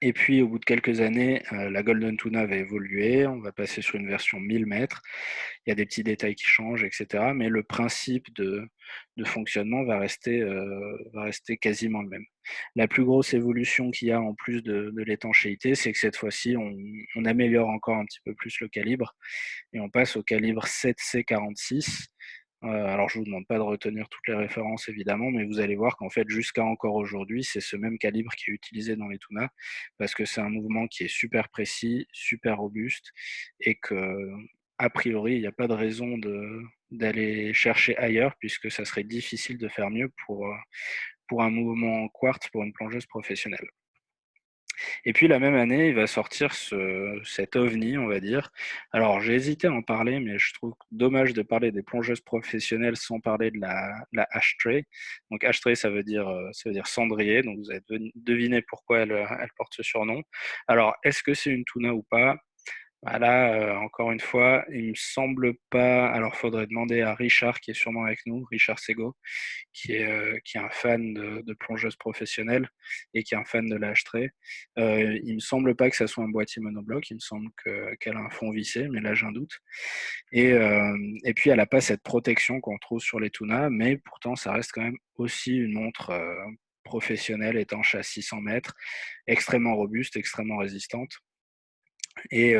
Et puis au bout de quelques années, la Golden Tuna va évoluer, on va passer sur une version 1000 mètres. Il y a des petits détails qui changent, et cetera, mais le principe de fonctionnement va rester quasiment le même. La plus grosse évolution qu'il y a en plus de l'étanchéité, c'est que cette fois-ci, on améliore encore un petit peu plus le calibre et on passe au calibre 7C46. Alors je vous demande pas de retenir toutes les références évidemment, mais vous allez voir qu'en fait jusqu'à encore aujourd'hui, c'est ce même calibre qui est utilisé dans les tunas parce que c'est un mouvement qui est super précis, super robuste et que a priori, il n'y a pas de raison d'aller chercher ailleurs puisque ça serait difficile de faire mieux pour un mouvement quartz pour une plongeuse professionnelle. Et puis la même année, il va sortir cet ovni, on va dire. Alors j'ai hésité à en parler, mais je trouve dommage de parler des plongeuses professionnelles sans parler de la ashtray. Donc ashtray, ça veut dire cendrier. Donc vous avez deviné pourquoi elle porte ce surnom. Alors est-ce que c'est une tuna ou pas? Bah là, encore une fois, il me semble pas. Alors faudrait demander à Richard qui est sûrement avec nous, Richard Sego, qui est un fan de plongeuse professionnelle et qui est un fan de la H-Tray. Il me semble pas que ça soit un boîtier monobloc, il me semble qu'elle a un fond vissé, mais là j'ai un doute. Et puis elle n'a pas cette protection qu'on trouve sur les tunas, mais pourtant ça reste quand même aussi une montre professionnelle étanche à 600 mètres, extrêmement robuste, extrêmement résistante. Et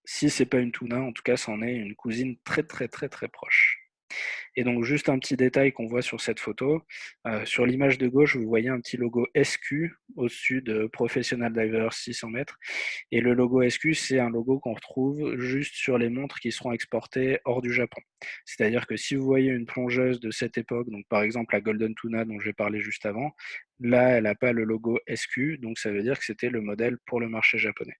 si c'est pas une tuna, en tout cas c'en est une cousine très très très très proche. Et donc, juste un petit détail qu'on voit sur cette photo. Sur l'image de gauche, vous voyez un petit logo SQ au-dessus de Professional Diver 600 mètres. Et le logo SQ, c'est un logo qu'on retrouve juste sur les montres qui seront exportées hors du Japon. C'est-à-dire que si vous voyez une plongeuse de cette époque, donc par exemple la Golden Tuna dont j'ai parlé juste avant, là, elle n'a pas le logo SQ, donc ça veut dire que c'était le modèle pour le marché japonais.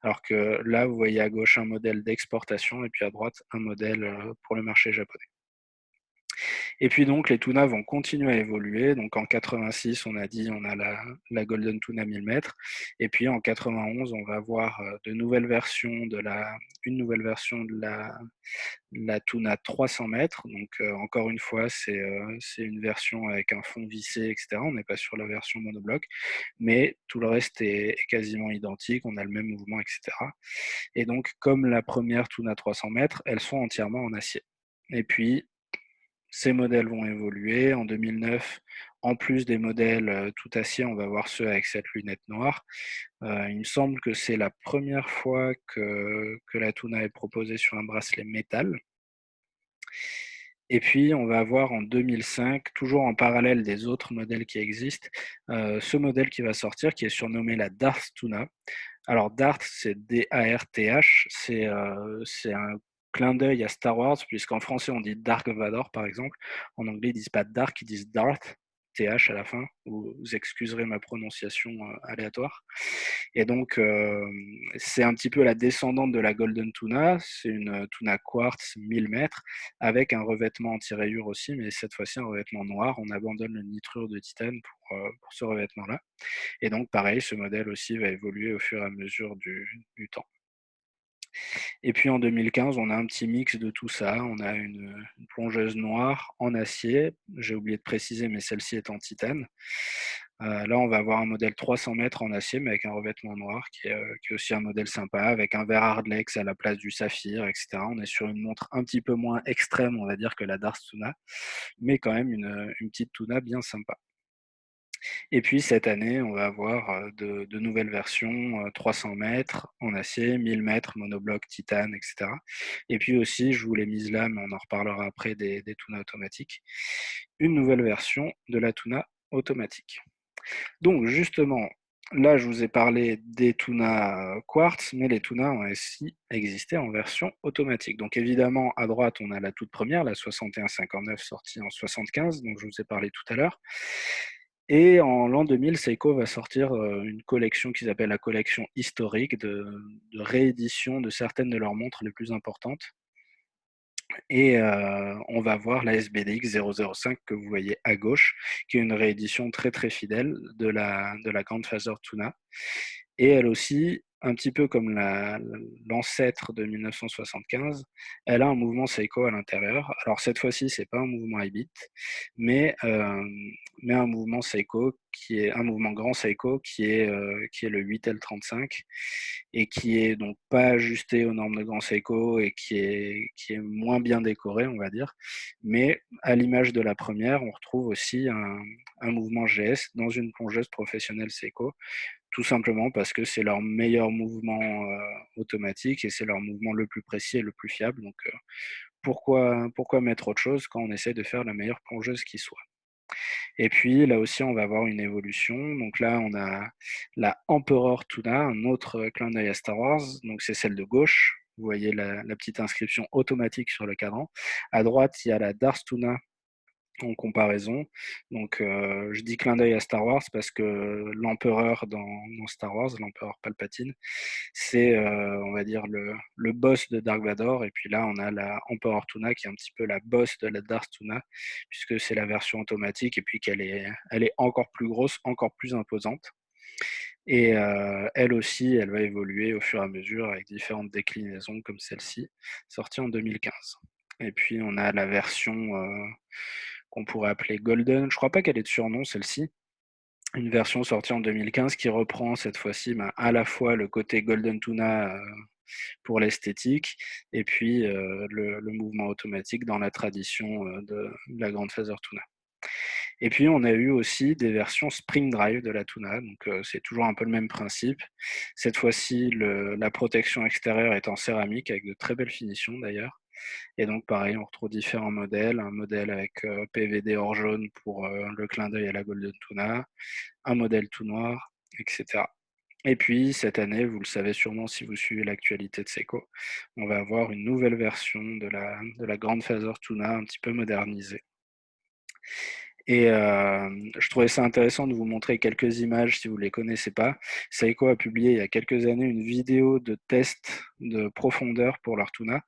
Alors que là, vous voyez à gauche un modèle d'exportation et puis à droite un modèle pour le marché japonais. Et puis donc les tunas vont continuer à évoluer. Donc en 86, on a dit on a la Golden Tuna 1000 mètres. Et puis en 91, on va avoir une nouvelle version de la Tuna 300 mètres. Donc encore une fois, c'est une version avec un fond vissé, etc. On n'est pas sur la version monobloc, mais tout le reste est quasiment identique. On a le même mouvement, etc. Et donc comme la première Tuna 300 mètres, elles sont entièrement en acier. Et puis ces modèles vont évoluer. En 2009, en plus des modèles tout acier, on va voir ceux avec cette lunette noire. Il me semble que c'est la première fois que la Tuna est proposée sur un bracelet métal. Et puis, on va avoir en 2005, toujours en parallèle des autres modèles qui existent, ce modèle qui va sortir, qui est surnommé la Darth Tuna. Alors Darth, c'est D-A-R-T-H, c'est un clin d'œil à Star Wars, puisqu'en français on dit Dark Vador par exemple. En anglais ils disent pas Dark, ils disent Darth, TH à la fin. Vous excuserez ma prononciation aléatoire. Et donc c'est un petit peu la descendante de la Golden Tuna. C'est une tuna quartz 1000 mètres avec un revêtement anti-rayures aussi, mais cette fois-ci un revêtement noir. On abandonne le nitrure de titane pour ce revêtement-là. Et donc, pareil, ce modèle aussi va évoluer au fur et à mesure du temps. Et puis en 2015, on a un petit mix de tout ça. On a une plongeuse noire en acier. J'ai oublié de préciser, mais celle-ci est en titane. Là, on va avoir un modèle 300 mètres en acier, mais avec un revêtement noir, qui est aussi un modèle sympa, avec un verre Hardlex à la place du saphir, etc. On est sur une montre un petit peu moins extrême, on va dire, que la Darth Tuna, mais quand même une petite Tuna bien sympa. Et puis cette année, on va avoir de nouvelles versions, 300 mètres en acier, 1000 mètres monobloc titane, etc. Et puis aussi, je vous l'ai mise là, mais on en reparlera après des tunas automatiques, une nouvelle version de la tuna automatique. Donc justement, là je vous ai parlé des tunas quartz, mais les tunas ont aussi existé en version automatique. Donc évidemment, à droite, on a la toute première, la 6159 sortie en 75, dont je vous ai parlé tout à l'heure. Et en l'an 2000, Seiko va sortir une collection qu'ils appellent la collection historique de réédition de certaines de leurs montres les plus importantes. Et on va voir la SBDX 005 que vous voyez à gauche, qui est une réédition très très fidèle de la Grandfather Tuna. Et elle aussi, un petit peu comme l'ancêtre de 1975, elle a un mouvement Seiko à l'intérieur. Alors cette fois-ci, c'est pas un mouvement high beat, mais, mais un mouvement Seiko qui est un mouvement grand Seiko qui est le 8L35 et qui est donc pas ajusté aux normes de grand Seiko et qui est moins bien décoré, on va dire. Mais à l'image de la première, on retrouve aussi un mouvement GS dans une plongeuse professionnelle Seiko, tout simplement parce que c'est leur meilleur mouvement automatique et c'est leur mouvement le plus précis et le plus fiable. Donc pourquoi mettre autre chose quand on essaie de faire la meilleure plongeuse qui soit? Et puis là aussi, on va avoir une évolution. Donc là, on a la Emperor Tuna, un autre clin d'œil à Star Wars. Donc c'est celle de gauche. Vous voyez la petite inscription automatique sur le cadran. À droite, il y a la Darth Tuna en comparaison. Donc je dis clin d'œil à Star Wars parce que l'empereur dans Star Wars, l'empereur Palpatine, c'est on va dire le boss de Dark Vador. Et puis là, on a la Emperor Tuna qui est un petit peu la boss de la Darth Tuna, puisque c'est la version automatique et puis elle est encore plus grosse, encore plus imposante. Et elle aussi, elle va évoluer au fur et à mesure avec différentes déclinaisons comme celle-ci, sortie en 2015. Et puis on a la version qu'on pourrait appeler Golden. Je crois pas qu'elle ait de surnom celle-ci. Une version sortie en 2015 qui reprend cette fois-ci à la fois le côté Golden Tuna pour l'esthétique et puis le mouvement automatique dans la tradition de la grande Phaser Tuna. Et puis on a eu aussi des versions Spring Drive de la Tuna, donc c'est toujours un peu le même principe. Cette fois-ci, la protection extérieure est en céramique avec de très belles finitions d'ailleurs. Et donc pareil, on retrouve différents modèles, un modèle avec PVD hors jaune pour le clin d'œil à la Golden Tuna, un modèle tout noir, etc. Et puis cette année, vous le savez sûrement si vous suivez l'actualité de Seiko, on va avoir une nouvelle version de la grande Phaser Tuna un petit peu modernisée. Et je trouvais ça intéressant de vous montrer quelques images si vous ne les connaissez pas. Seiko a publié il y a quelques années une vidéo de test de profondeur pour leur tuna.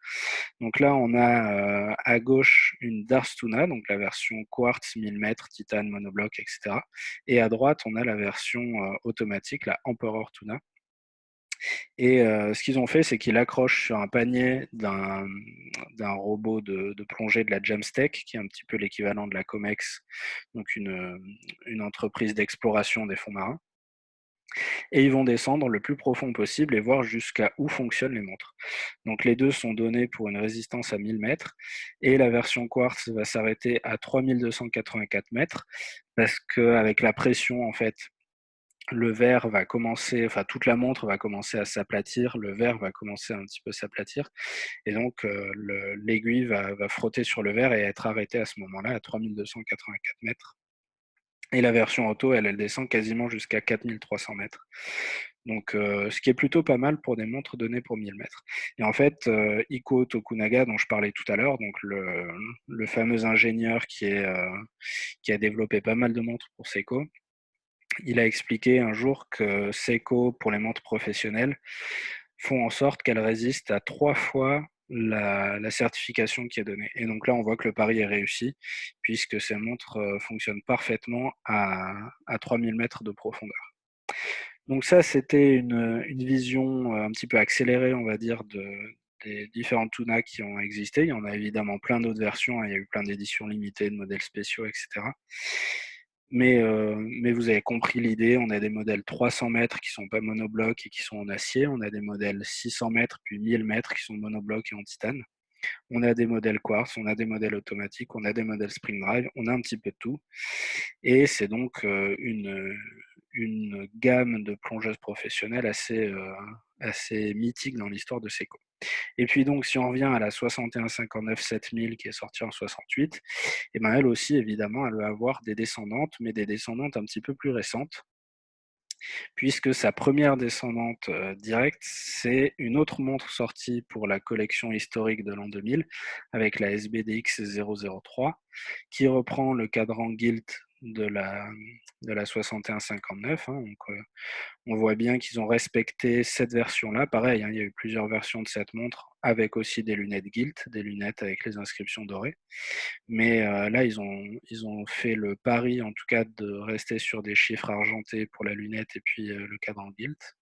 Donc là, on a à gauche une Darth Tuna, donc la version quartz 1000 mètres, titane, monobloc, etc. Et à droite, on a la version automatique, la Emperor Tuna. Et ce qu'ils ont fait, c'est qu'ils l'accrochent sur un panier d'un robot de plongée de la Jamstec, qui est un petit peu l'équivalent de la Comex, donc une entreprise d'exploration des fonds marins. Et ils vont descendre le plus profond possible et voir jusqu'à où fonctionnent les montres. Donc les deux sont donnés pour une résistance à 1000 mètres et la version quartz va s'arrêter à 3284 mètres parce qu'avec la pression, en fait, le verre va commencer, enfin toute la montre va commencer à s'aplatir, le verre va commencer un petit peu s'aplatir, et donc l'aiguille va frotter sur le verre et être arrêtée à ce moment-là à 3284 mètres. Et la version auto, elle descend quasiment jusqu'à 4300 mètres. Donc, ce qui est plutôt pas mal pour des montres données pour 1000 mètres. Et en fait, Iko Tokunaga, dont je parlais tout à l'heure, donc le fameux ingénieur qui a développé pas mal de montres pour Seiko, il a expliqué un jour que Seiko, pour les montres professionnelles, font en sorte qu'elles résistent à 3 fois la certification qui est donnée. Et donc là, on voit que le pari est réussi, puisque ces montres fonctionnent parfaitement à 3000 mètres de profondeur. Donc ça, c'était une vision un petit peu accélérée, on va dire, des différentes tunas qui ont existé. Il y en a évidemment plein d'autres versions, hein. Il y a eu plein d'éditions limitées, de modèles spéciaux, etc. Mais vous avez compris l'idée, on a des modèles 300 mètres qui sont pas monoblocs et qui sont en acier, on a des modèles 600 mètres puis 1000 mètres qui sont monoblocs et en titane. On a des modèles quartz, on a des modèles automatiques, on a des modèles spring drive, on a un petit peu de tout. Et c'est donc une gamme de plongeuses professionnelles assez mythique dans l'histoire de Seiko. Et puis donc, si on revient à la 6159 7000 qui est sortie en 68, et ben elle aussi, évidemment, elle va avoir des descendantes, mais des descendantes un petit peu plus récentes, puisque sa première descendante directe, c'est une autre montre sortie pour la collection historique de l'an 2000, avec la SBDX 003, qui reprend le cadran Gilt de la 6159. Hein, donc, on voit bien qu'ils ont respecté cette version-là. Pareil, hein, il y a eu plusieurs versions de cette montre, avec aussi des lunettes Gilt, des lunettes avec les inscriptions dorées. Mais là, ils ont fait le pari, en tout cas, de rester sur des chiffres argentés pour la lunette et puis le cadran Gilt.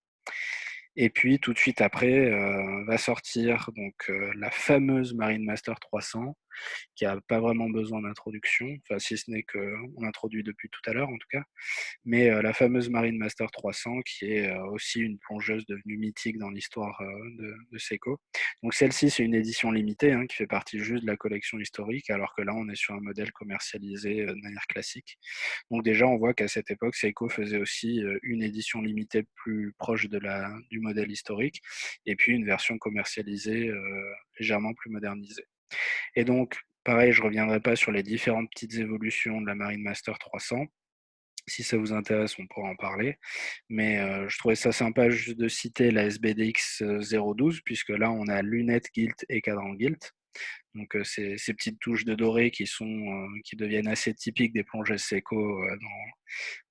Et puis tout de suite après, va sortir donc la fameuse Marine Master 300 qui a pas vraiment besoin d'introduction, enfin si ce n'est qu'on l'introduit depuis tout à l'heure en tout cas. Mais la fameuse Marine Master 300 qui est aussi une plongeuse devenue mythique dans l'histoire de Seiko. Donc celle-ci, c'est une édition limitée qui fait partie juste de la collection historique, alors que là, on est sur un modèle commercialisé de manière classique. Donc déjà, on voit qu'à cette époque, Seiko faisait aussi une édition limitée plus proche du modèle historique, et puis une version commercialisée légèrement plus modernisée. Et donc, pareil, je ne reviendrai pas sur les différentes petites évolutions de la Marine Master 300. Si ça vous intéresse, on pourra en parler. Mais je trouvais ça sympa juste de citer la SBDX 012, puisque là, on a lunettes gilt et cadran gilt. Donc ces petites touches de doré qui deviennent assez typiques des plongeuses Seiko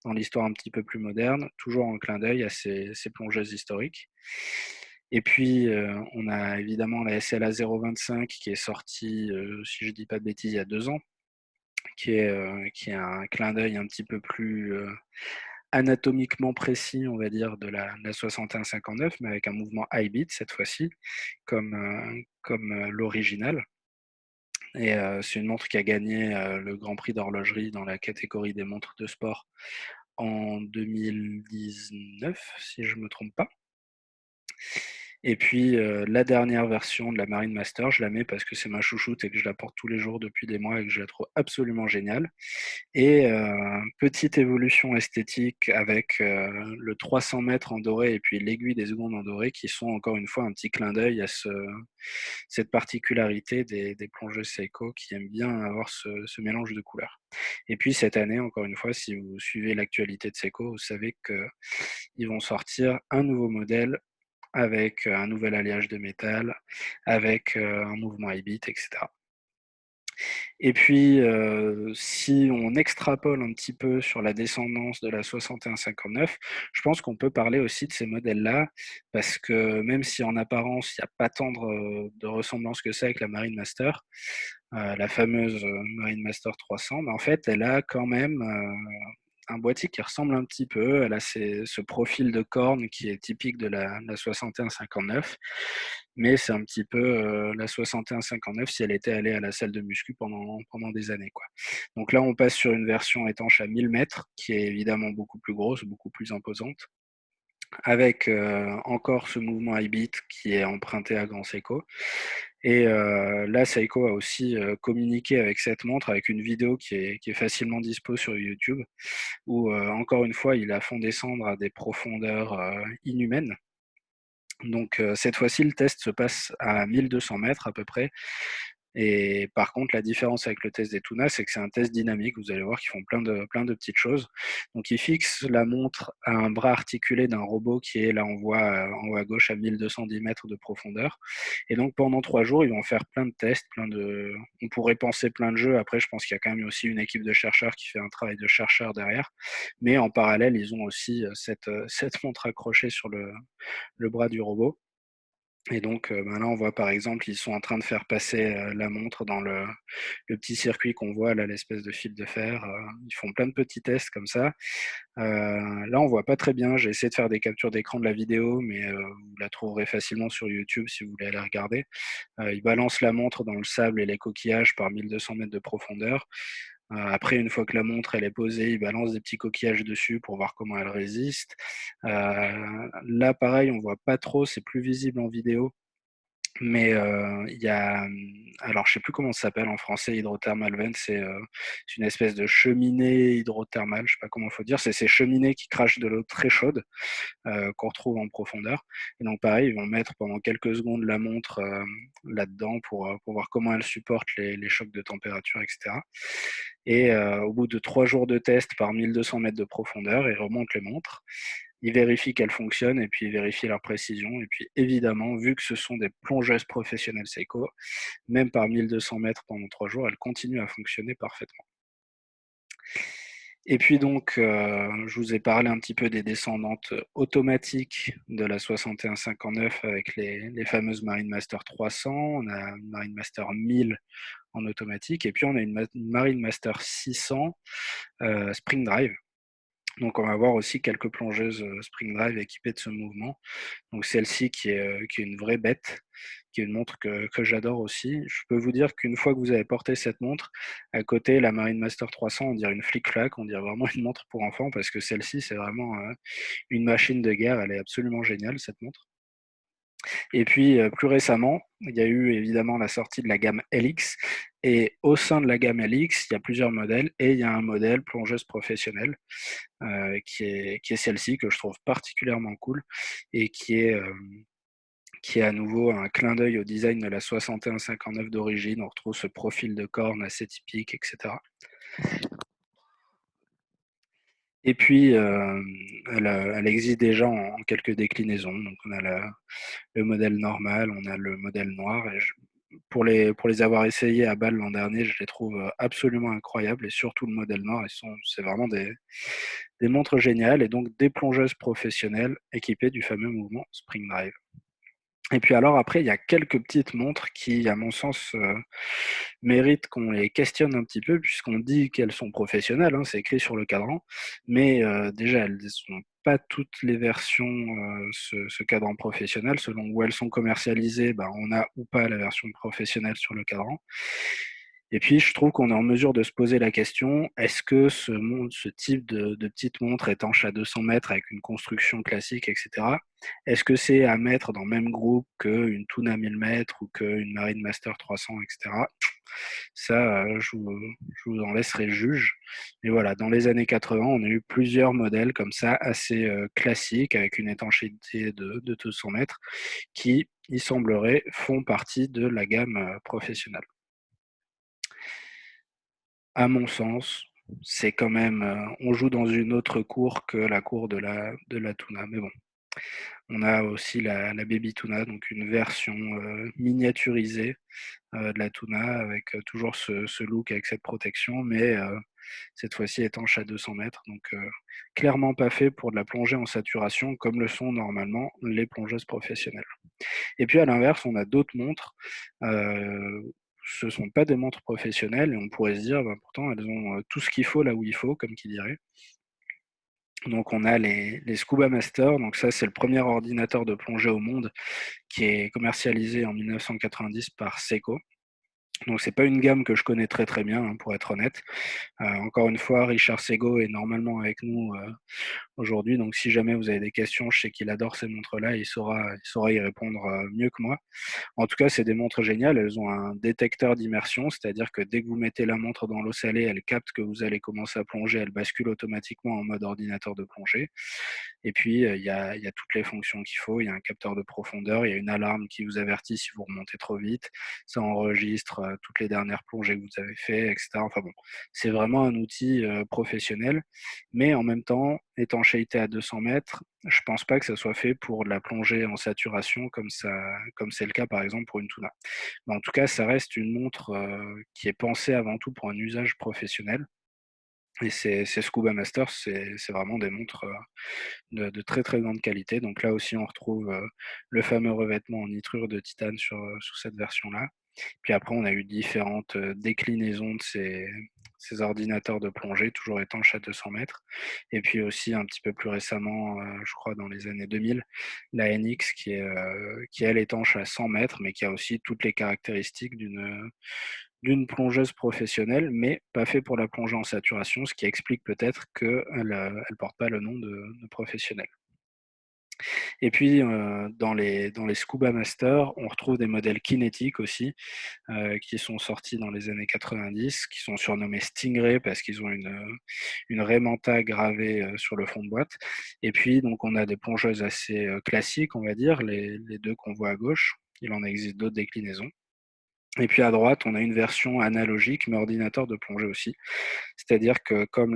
dans l'histoire un petit peu plus moderne, toujours en clin d'œil à ces plongeuses historiques. Et puis on a évidemment la SLA 025 qui est sortie, si je ne dis pas de bêtises, il y a 2 ans, qui est un clin d'œil un petit peu plus anatomiquement précis, on va dire, de la 61-59, mais avec un mouvement high beat cette fois-ci, comme l'original. Et c'est une montre qui a gagné le Grand Prix d'horlogerie dans la catégorie des montres de sport en 2019, si je ne me trompe pas. Et puis la dernière version de la Marine Master, je la mets parce que c'est ma chouchoute et que je la porte tous les jours depuis des mois et que je la trouve absolument géniale. Et petite évolution esthétique avec le 300 mètres en doré et puis l'aiguille des secondes en doré qui sont encore une fois un petit clin d'œil à cette particularité des plongeuses Seiko qui aiment bien avoir ce mélange de couleurs. Et puis cette année, encore une fois, si vous suivez l'actualité de Seiko, vous savez qu'ils vont sortir un nouveau modèle avec un nouvel alliage de métal, avec un mouvement high beat, etc. Et puis, si on extrapole un petit peu sur la descendance de la 61-59, je pense qu'on peut parler aussi de ces modèles-là, parce que même si en apparence, il n'y a pas tant de ressemblance que ça avec la Marine Master, la fameuse Marine Master 300, mais en fait, elle a quand même un boîtier qui ressemble un petit peu. Elle a ce profil de corne qui est typique de la 61-59, mais c'est un petit peu la 61-59 si elle était allée à la salle de muscu pendant des années, quoi. Donc là, on passe sur une version étanche à 1000 mètres, qui est évidemment beaucoup plus grosse, beaucoup plus imposante, avec encore ce mouvement high beat qui est emprunté à Grand Seiko. Et là, Seiko a aussi communiqué avec cette montre, avec une vidéo qui est facilement dispo sur YouTube, où encore une fois, ils la font descendre à des profondeurs inhumaines. Donc cette fois-ci, le test se passe à 1200 mètres à peu près. Et par contre, la différence avec le test des Tuna, c'est que c'est un test dynamique. Vous allez voir qu'ils font plein de petites choses. Donc, ils fixent la montre à un bras articulé d'un robot qui est là, on voit en haut à gauche à 1210 mètres de profondeur. Et donc, pendant 3 jours, ils vont faire plein de tests, on pourrait penser plein de jeux. Après, je pense qu'il y a quand même aussi une équipe de chercheurs qui fait un travail de chercheur derrière. Mais en parallèle, ils ont aussi cette montre accrochée sur le bras du robot. Et donc, là, on voit par exemple, ils sont en train de faire passer la montre dans le petit circuit qu'on voit, là, l'espèce de fil de fer. Ils font plein de petits tests comme ça. Là, on voit pas très bien. J'ai essayé de faire des captures d'écran de la vidéo, mais vous la trouverez facilement sur YouTube si vous voulez aller regarder. Ils balancent la montre dans le sable et les coquillages par 1200 mètres de profondeur. Après, une fois que la montre elle est posée, ils balancent des petits coquillages dessus pour voir comment elle résiste. Là, pareil, on voit pas trop, c'est plus visible en vidéo. Mais il y a, alors je sais plus comment ça s'appelle en français, hydrothermal vent, c'est une espèce de cheminée hydrothermale, je sais pas comment il faut dire, c'est ces cheminées qui crachent de l'eau très chaude qu'on retrouve en profondeur. Et donc pareil, ils vont mettre pendant quelques secondes la montre là-dedans pour voir comment elle supporte les chocs de température, etc. Et au bout de 3 jours de test par 1200 mètres de profondeur, ils remontent les montres. Ils vérifient qu'elles fonctionnent et puis ils vérifient leur précision. Et puis évidemment, vu que ce sont des plongeuses professionnelles Seiko, même par 1200 mètres pendant 3 jours, elles continuent à fonctionner parfaitement. Et puis donc, je vous ai parlé un petit peu des descendantes automatiques de la 61-59 avec les fameuses Marine Master 300. On a une Marine Master 1000 en automatique et puis on a une Marine Master 600 Spring Drive. Donc on va avoir aussi quelques plongeuses Spring Drive équipées de ce mouvement. Donc celle-ci qui est une vraie bête, qui est une montre que j'adore aussi. Je peux vous dire qu'une fois que vous avez porté cette montre, à côté, la Marine Master 300, on dirait une flic-flac, on dirait vraiment une montre pour enfants parce que celle-ci, c'est vraiment une machine de guerre. Elle est absolument géniale, cette montre. Et puis, plus récemment, il y a eu évidemment la sortie de la gamme LX. Et au sein de la gamme LX, il y a plusieurs modèles et il y a un modèle plongeuse professionnelle qui est celle-ci que je trouve particulièrement cool et qui est à nouveau un clin d'œil au design de la 6159 d'origine. On retrouve ce profil de corne assez typique, etc. Et puis, elle existe déjà en quelques déclinaisons. Donc, on a le modèle normal, on a le modèle noir. Et pour les avoir essayés à Bâle l'an dernier, je les trouve absolument incroyables. Et surtout le modèle noir, c'est vraiment des montres géniales et donc des plongeuses professionnelles équipées du fameux mouvement Spring Drive. Et puis alors après, il y a quelques petites montres qui, à mon sens, méritent qu'on les questionne un petit peu puisqu'on dit qu'elles sont professionnelles, hein, c'est écrit sur le cadran. Mais déjà, elles ne sont pas toutes les versions, ce cadran professionnel. Selon où elles sont commercialisées, ben, on a ou pas la version professionnelle sur le cadran. Et puis, je trouve qu'on est en mesure de se poser la question, est-ce que ce type de petite montre étanche à 200 mètres avec une construction classique, etc., est-ce que c'est à mettre dans le même groupe qu'une Tuna 1000 mètres ou qu'une Marine Master 300, etc. Ça, je vous en laisserai juge. Mais voilà, dans les années 80, on a eu plusieurs modèles comme ça, assez classiques, avec une étanchéité de 200 mètres, qui, il semblerait, font partie de la gamme professionnelle. À mon sens, c'est quand même, on joue dans une autre cour que la cour de la Tuna, mais bon. On a aussi la Baby Tuna, donc une version, miniaturisée, de la Tuna avec, toujours ce look avec cette protection, mais, cette fois-ci étanche à 200 mètres, donc, clairement pas fait pour de la plongée en saturation comme le sont normalement les plongeuses professionnelles. Et puis à l'inverse, on a d'autres montres, ce ne sont pas des montres professionnelles et on pourrait se dire, bah, pourtant elles ont, tout ce qu'il faut là où il faut, comme qui dirait. Donc on a les Scuba Master, donc ça c'est le premier ordinateur de plongée au monde qui est commercialisé en 1990 par Seiko. Donc c'est pas une gamme que je connais très, très bien, hein, pour être honnête. Encore une fois, Richard Sego est normalement avec nous, aujourd'hui, donc si jamais vous avez des questions, je sais qu'il adore ces montres-là, il saura y répondre, mieux que moi. En tout cas, c'est des montres géniales. Elles ont un détecteur d'immersion, c'est-à-dire que dès que vous mettez la montre dans l'eau salée, elle capte que vous allez commencer à plonger, elle bascule automatiquement en mode ordinateur de plongée. Et puis, il y a toutes les fonctions qu'il faut. Il y a un capteur de profondeur, il y a une alarme qui vous avertit si vous remontez trop vite. Ça enregistre toutes les dernières plongées que vous avez faites, etc. Enfin bon, c'est vraiment un outil professionnel, mais en même temps, étanchéité à 200 mètres, je pense pas que ça soit fait pour de la plongée en saturation comme c'est le cas par exemple pour une Tuna. Mais en tout cas, ça reste une montre qui est pensée avant tout pour un usage professionnel. Et ces Scuba Masters, c'est vraiment des montres de très très grande qualité. Donc là aussi, on retrouve le fameux revêtement en nitrure de titane sur cette version-là. Puis après, on a eu différentes déclinaisons de ces ordinateurs de plongée, toujours étanches à 200 mètres. Et puis aussi, un petit peu plus récemment, je crois dans les années 2000, la NX qui elle, étanche à 100 mètres, mais qui a aussi toutes les caractéristiques d'une plongeuse professionnelle, mais pas fait pour la plongée en saturation, ce qui explique peut-être qu'elle elle porte pas le nom de professionnelle. Et puis, dans les Scuba Master, on retrouve des modèles kinétiques aussi, qui sont sortis dans les années 90, qui sont surnommés Stingray parce qu'ils ont une raie manta gravée, sur le fond de boîte. Et puis donc on a des plongeuses assez, classiques, on va dire, les 2 qu'on voit à gauche. Il en existe d'autres déclinaisons. Et puis à droite, on a une version analogique, mais ordinateur de plongée aussi. C'est-à-dire que comme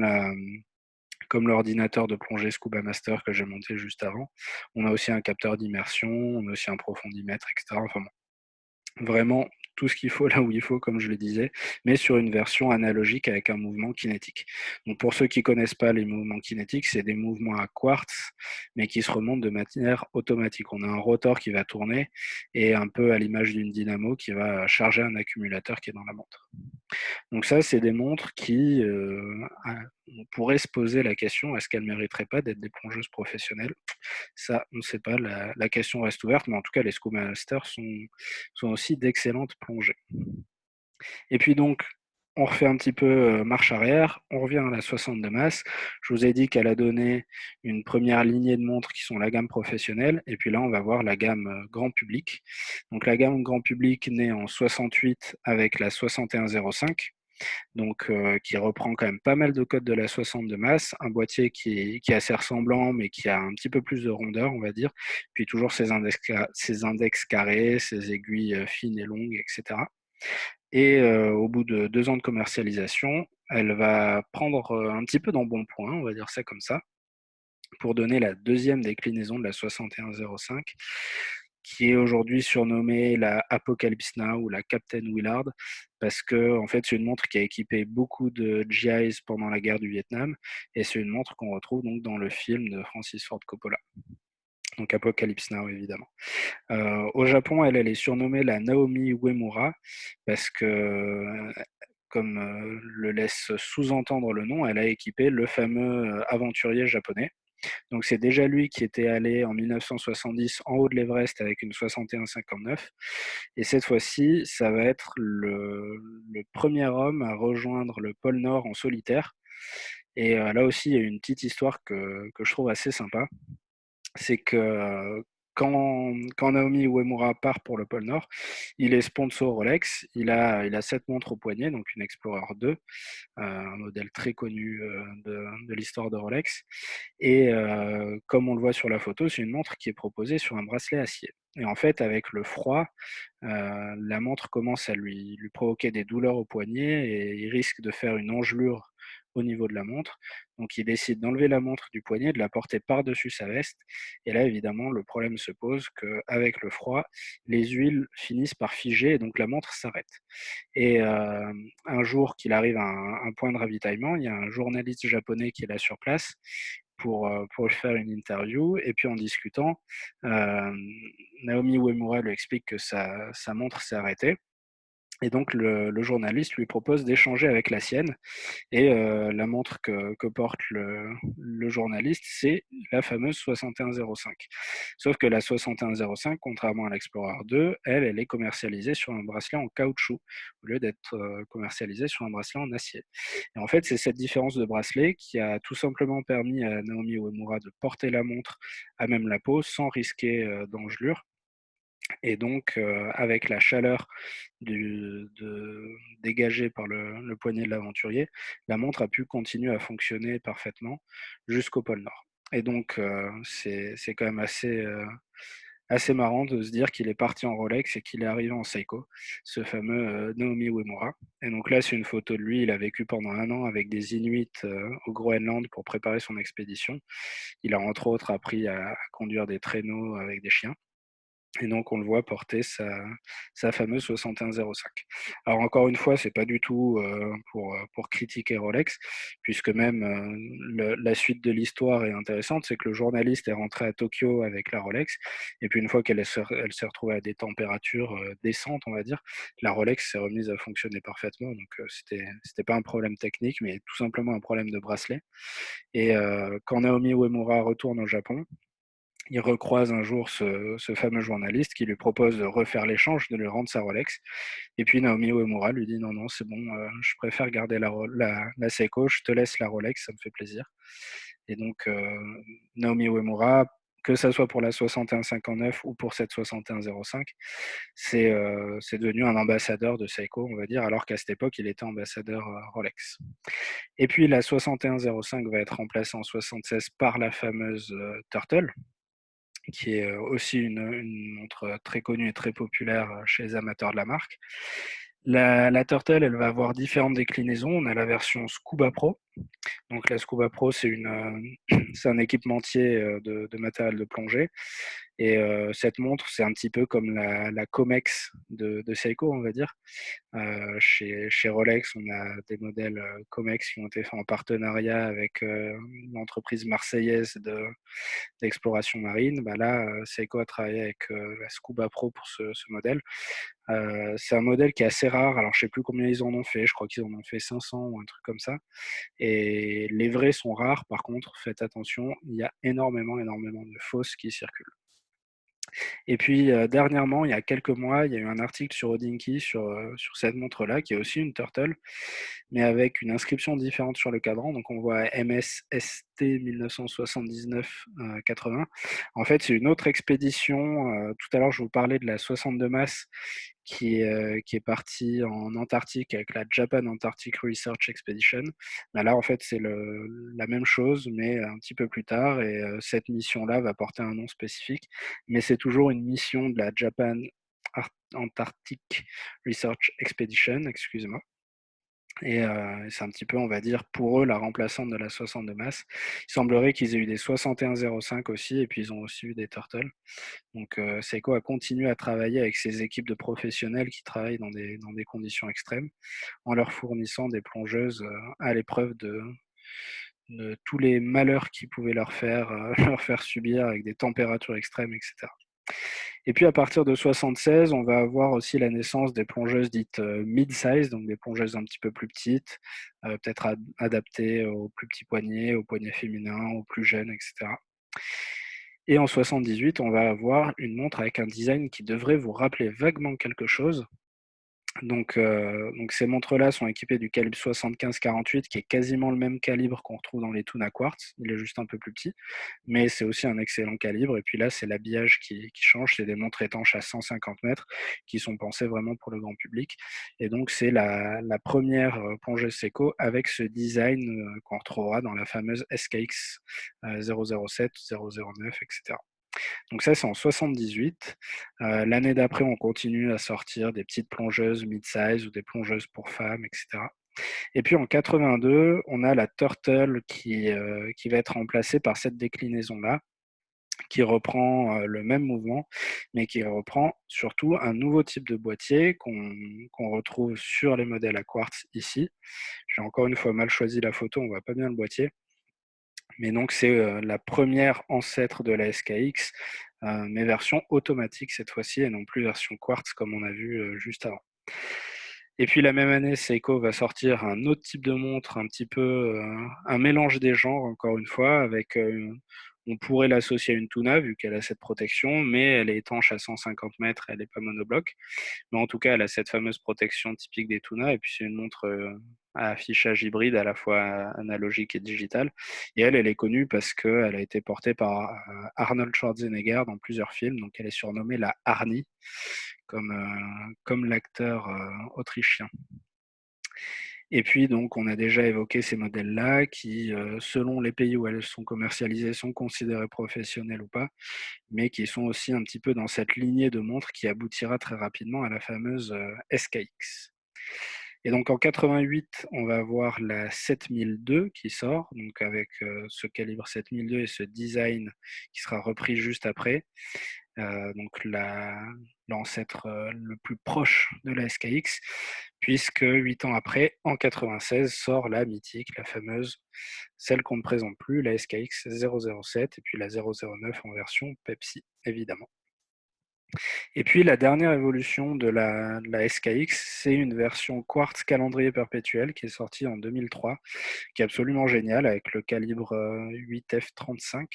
l'ordinateur de plongée Scuba Master que j'ai monté juste avant, on a aussi un capteur d'immersion, on a aussi un profondimètre, etc. Enfin bon, vraiment tout ce qu'il faut là où il faut, comme je le disais, mais sur une version analogique avec un mouvement kinétique. Donc pour ceux qui connaissent pas les mouvements kinétiques, c'est des mouvements à quartz, mais qui se remontent de manière automatique. On a un rotor qui va tourner et un peu à l'image d'une dynamo qui va charger un accumulateur qui est dans la montre. Donc ça, c'est des montres qui, on pourrait se poser la question, est-ce qu'elles ne mériteraient pas d'être des plongeuses professionnelles? Ça, on ne sait pas, la question reste ouverte, mais en tout cas, les Scuba Masters sont aussi d'excellentes plongées. Et puis donc, on refait un petit peu marche arrière, on revient à la 62 masse. Je vous ai dit qu'elle a donné une première lignée de montres qui sont la gamme professionnelle, et puis là, on va voir la gamme grand public. Donc la gamme grand public née en 68 avec la 6105, donc qui reprend quand même pas mal de codes de la 62 masse, un boîtier qui est assez ressemblant, mais qui a un petit peu plus de rondeur, on va dire, puis toujours ses index carrés, ses aiguilles fines et longues, etc. Et au bout de 2 ans de commercialisation, elle va prendre un petit peu d'embonpoint, on va dire ça comme ça, pour donner la deuxième déclinaison de la 6105, qui est aujourd'hui surnommée la Apocalypse Now ou la Captain Willard, parce que en fait, c'est une montre qui a équipé beaucoup de GIs pendant la guerre du Vietnam, et c'est une montre qu'on retrouve donc dans le film de Francis Ford Coppola. Donc Apocalypse Now, évidemment. Au Japon, elle est surnommée la Naomi Uemura parce que, comme le laisse sous-entendre le nom, elle a équipé le fameux aventurier japonais. Donc c'est déjà lui qui était allé en 1970 en haut de l'Everest avec une 6159. Et cette fois-ci, ça va être le premier homme à rejoindre le pôle Nord en solitaire. Et là aussi, il y a une petite histoire que je trouve assez sympa. C'est que quand Naomi Uemura part pour le pôle Nord, il est sponsor Rolex. Il a cette montre au poignet, donc une Explorer 2, un modèle très connu de l'histoire de Rolex. Et comme on le voit sur la photo, c'est une montre qui est proposée sur un bracelet acier. Et en fait, avec le froid, la montre commence à lui provoquer des douleurs au poignet et il risque de faire une engelure au niveau de la montre. Donc il décide d'enlever la montre du poignet, de la porter par-dessus sa veste. Et là, évidemment, le problème se pose qu'avec le froid, les huiles finissent par figer et donc la montre s'arrête. Et un jour qu'il arrive à un point de ravitaillement, il y a un journaliste japonais qui est là sur place pour faire une interview. Et puis en discutant, Naomi Uemura lui explique que sa montre s'est arrêtée. Et donc le journaliste lui propose d'échanger avec la sienne. Et la montre que porte le journaliste, c'est la fameuse 6105. Sauf que la 6105, contrairement à l'Explorer 2, elle est commercialisée sur un bracelet en caoutchouc au lieu d'être commercialisée sur un bracelet en acier. Et en fait, c'est cette différence de bracelet qui a tout simplement permis à Naomi Uemura de porter la montre à même la peau sans risquer d'engelure. Et donc, avec la chaleur dégagée par le poignet de l'aventurier, la montre a pu continuer à fonctionner parfaitement jusqu'au pôle Nord. Et donc, c'est quand même assez marrant de se dire qu'il est parti en Rolex et qu'il est arrivé en Seiko, ce fameux Naomi Uemura. Et donc là, c'est une photo de lui. Il a vécu pendant 1 an avec des Inuits au Groenland pour préparer son expédition. Il a entre autres appris à conduire des traîneaux avec des chiens. Et donc, on le voit porter sa fameuse 6105. Alors, encore une fois, c'est pas du tout pour critiquer Rolex, puisque même la suite de l'histoire est intéressante. C'est que le journaliste est rentré à Tokyo avec la Rolex, et puis une fois elle s'est retrouvée à des températures décentes, on va dire, la Rolex s'est remise à fonctionner parfaitement. Donc, c'était pas un problème technique, mais tout simplement un problème de bracelet. Et quand Naomi Uemura retourne au Japon, il recroise un jour ce fameux journaliste qui lui propose de refaire l'échange, de lui rendre sa Rolex. Et puis Naomi Uemura lui dit non, non, c'est bon, je préfère garder la Seiko, je te laisse la Rolex, ça me fait plaisir. Et donc Naomi Uemura, que ça soit pour la 6159 ou pour cette 6105, c'est devenu un ambassadeur de Seiko, on va dire, alors qu'à cette époque, il était ambassadeur Rolex. Et puis la 6105 va être remplacée en 76 par la fameuse Turtle, qui est aussi une montre très connue et très populaire chez les amateurs de la marque. La Turtle, elle va avoir différentes déclinaisons. On a la version Scuba Pro. Donc la Scuba Pro, c'est un équipementier de matériel de plongée. Et cette montre, c'est un petit peu comme la Comex de Seiko, on va dire. Chez Rolex, on a des modèles Comex qui ont été faits en partenariat avec une entreprise marseillaise d'exploration marine. Bah là, Seiko a travaillé avec la Scuba Pro pour ce modèle. C'est un modèle qui est assez rare. Alors, je sais plus combien ils en ont fait. Je crois qu'ils en ont fait 500 ou un truc comme ça. Et les vrais sont rares. Par contre, faites attention, il y a énormément de fausses qui circulent. Et puis, dernièrement, il y a quelques mois, il y a eu un article sur Hodinkey sur cette montre-là, qui est aussi une Turtle, mais avec une inscription différente sur le cadran. Donc, on voit MSST 1979-80. En fait, c'est une autre expédition. Tout à l'heure, je vous parlais de la 62 Mass qui est partie en Antarctique avec la Japan Antarctic Research Expedition. Bah là, en fait, c'est la même chose, mais un petit peu plus tard. Et cette mission-là va porter un nom spécifique, mais c'est toujours une mission de la Japan Antarctic Research Expedition, excusez-moi. Et c'est un petit peu, on va dire, pour eux, la remplaçante de la 62 Mass. Il semblerait qu'ils aient eu des 6105 aussi, et puis ils ont aussi eu des Turtles. Donc Seiko a continué à travailler avec ses équipes de professionnels qui travaillent dans des conditions extrêmes, en leur fournissant des plongeuses à l'épreuve de tous les malheurs qu'ils pouvaient leur faire subir avec des températures extrêmes, etc. Et puis à partir de 76, on va avoir aussi la naissance des plongeuses dites mid-size, donc des plongeuses un petit peu plus petites, peut-être adaptées aux plus petits poignets, aux poignets féminins, aux plus jeunes, etc. Et en 78, on va avoir une montre avec un design qui devrait vous rappeler vaguement quelque chose. Donc ces montres-là sont équipées du calibre 75-48, qui est quasiment le même calibre qu'on retrouve dans les Tuna Quartz. Il est juste un peu plus petit, mais c'est aussi un excellent calibre. Et puis là, c'est l'habillage qui change. C'est des montres étanches à 150 mètres qui sont pensées vraiment pour le grand public. Et donc, c'est la première plongeuse Seiko avec ce design qu'on retrouvera dans la fameuse SKX 007, 009, etc. Donc ça, c'est en 78. L'année d'après, on continue à sortir des petites plongeuses mid-size ou des plongeuses pour femmes, etc. Et puis en 82, on a la Turtle qui va être remplacée par cette déclinaison-là, qui reprend le même mouvement, mais qui reprend surtout un nouveau type de boîtier qu'on retrouve sur les modèles à quartz ici. J'ai encore une fois mal choisi la photo, on voit pas bien le boîtier. Mais donc, c'est la première ancêtre de la SKX, mais version automatique cette fois-ci, et non plus version quartz comme on a vu juste avant. Et puis la même année, Seiko va sortir un autre type de montre, un petit peu un mélange des genres, encore une fois, avec on pourrait l'associer à une Tuna, vu qu'elle a cette protection, mais elle est étanche à 150 mètres, elle n'est pas monobloc. Mais en tout cas, elle a cette fameuse protection typique des Tuna, et puis c'est une montre à affichage hybride, à la fois analogique et digital. Et elle est connue parce qu'elle a été portée par Arnold Schwarzenegger dans plusieurs films, donc elle est surnommée la Arnie, comme l'acteur autrichien. Et puis, donc, on a déjà évoqué ces modèles-là qui, selon les pays où elles sont commercialisées, sont considérés professionnels ou pas, mais qui sont aussi un petit peu dans cette lignée de montres qui aboutira très rapidement à la fameuse SKX. Et donc en 88, on va avoir la 7002 qui sort, donc avec ce calibre 7002 et ce design qui sera repris juste après. Donc l'ancêtre le plus proche de la SKX, puisque 8 ans après, en 96, sort la mythique, la fameuse, celle qu'on ne présente plus, la SKX 007, et puis la 009 en version Pepsi, évidemment. Et puis la dernière évolution de la SKX, c'est une version quartz calendrier perpétuel qui est sortie en 2003, qui est absolument géniale avec le calibre 8F35,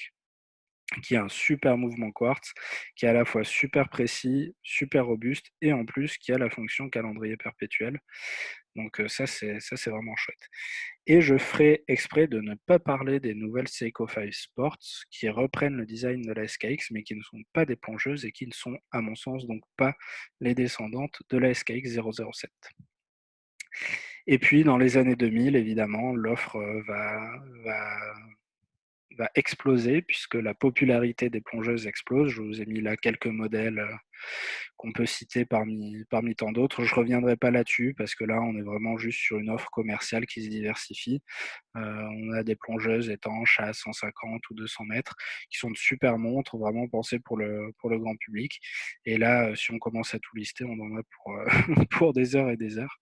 qui a un super mouvement quartz, qui est à la fois super précis, super robuste, et en plus qui a la fonction calendrier perpétuel. Donc ça c'est vraiment chouette. Et je ferai exprès de ne pas parler des nouvelles Seiko 5 Sports qui reprennent le design de la SKX mais qui ne sont pas des plongeuses et qui ne sont, à mon sens, donc pas les descendantes de la SKX 007. Et puis, dans les années 2000, évidemment, l'offre va va exploser puisque la popularité des plongeuses explose. Je vous ai mis là quelques modèles qu'on peut citer parmi tant d'autres. Je ne reviendrai pas là-dessus parce que là, on est vraiment juste sur une offre commerciale qui se diversifie. On a des plongeuses étanches à 150 ou 200 mètres qui sont de super montres, vraiment pensées pour le grand public. Et là, si on commence à tout lister, on en a pour des heures et des heures.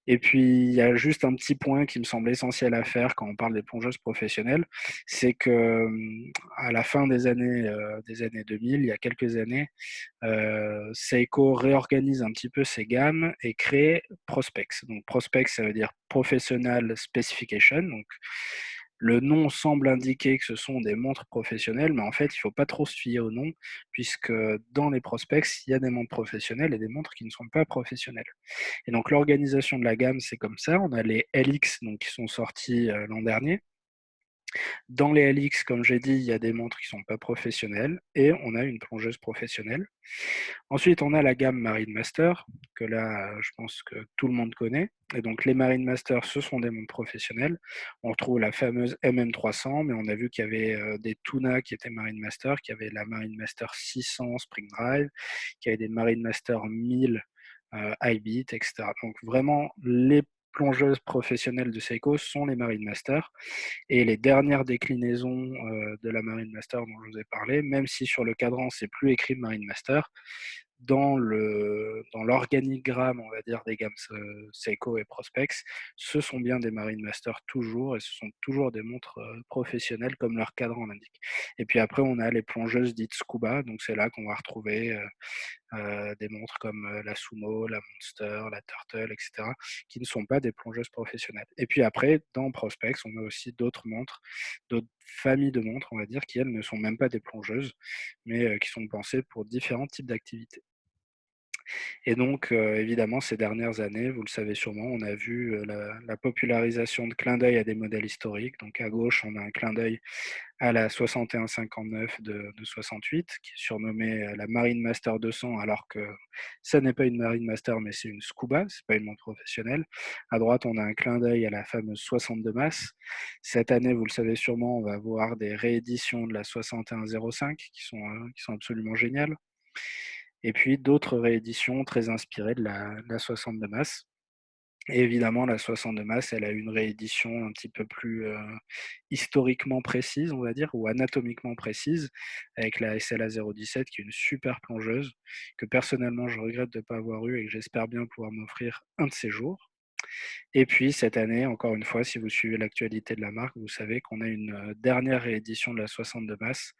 Et puis, il y a juste un petit point qui me semble essentiel à faire quand on parle des plongeuses professionnelles, c'est que à la fin des années 2000, il y a quelques années, Seiko réorganise un petit peu ses gammes et crée Prospex. Donc Prospex, ça veut dire Professional Specification. Donc le nom semble indiquer que ce sont des montres professionnelles, mais en fait, il ne faut pas trop se fier au nom, puisque dans les prospects, il y a des montres professionnelles et des montres qui ne sont pas professionnelles. Et donc l'organisation de la gamme, c'est comme ça. On a les LX donc, qui sont sortis l'an dernier. Dans les LX, comme j'ai dit, il y a des montres qui ne sont pas professionnelles et on a une plongeuse professionnelle. Ensuite, on a la gamme Marine Master, que là, je pense que tout le monde connaît. Et donc, les Marine Master, ce sont des montres professionnelles. On retrouve la fameuse MM300, mais on a vu qu'il y avait des Tuna qui étaient Marine Master, qu'il y avait la Marine Master 600 Spring Drive, qu'il y avait des Marine Master 1000 iBeat, etc. Donc, vraiment, les plongeuses professionnelles de Seiko sont les Marine Master. Et les dernières déclinaisons de la Marine Master dont je vous ai parlé, même si sur le cadran, c'est plus écrit Marine Master, dans l'organigramme, on va dire, des gammes Seiko et Prospex, ce sont bien des Marine Master toujours, et ce sont toujours des montres professionnelles comme leur cadran l'indique. Et puis après, on a les plongeuses dites Scuba, donc c'est là qu'on va retrouver des montres comme la Sumo, la Monster, la Turtle, etc., qui ne sont pas des plongeuses professionnelles. Et puis après, dans Prospex, on a aussi d'autres montres, d'autres familles de montres, on va dire, qui elles ne sont même pas des plongeuses, mais qui sont pensées pour différents types d'activités. Et donc, évidemment, ces dernières années, vous le savez sûrement, on a vu la popularisation de clins d'œil à des modèles historiques. Donc à gauche, on a un clin d'œil à la 6159 de 68, qui est surnommée la Marine Master 200, alors que ça n'est pas une Marine Master, mais c'est une Scuba, c'est pas une montre professionnelle. À droite, on a un clin d'œil à la fameuse 62 Mass. Cette année, vous le savez sûrement, on va voir des rééditions de la 6105 qui sont absolument géniales. Et puis d'autres rééditions très inspirées de la 62 Mass. Et évidemment, la 62 Mass, elle a une réédition un petit peu plus historiquement précise, on va dire, ou anatomiquement précise, avec la SLA 017, qui est une super plongeuse, que personnellement, je regrette de ne pas avoir eu et que j'espère bien pouvoir m'offrir un de ces jours. Et puis cette année, encore une fois, si vous suivez l'actualité de la marque, vous savez qu'on a une dernière réédition de la 62 Mass,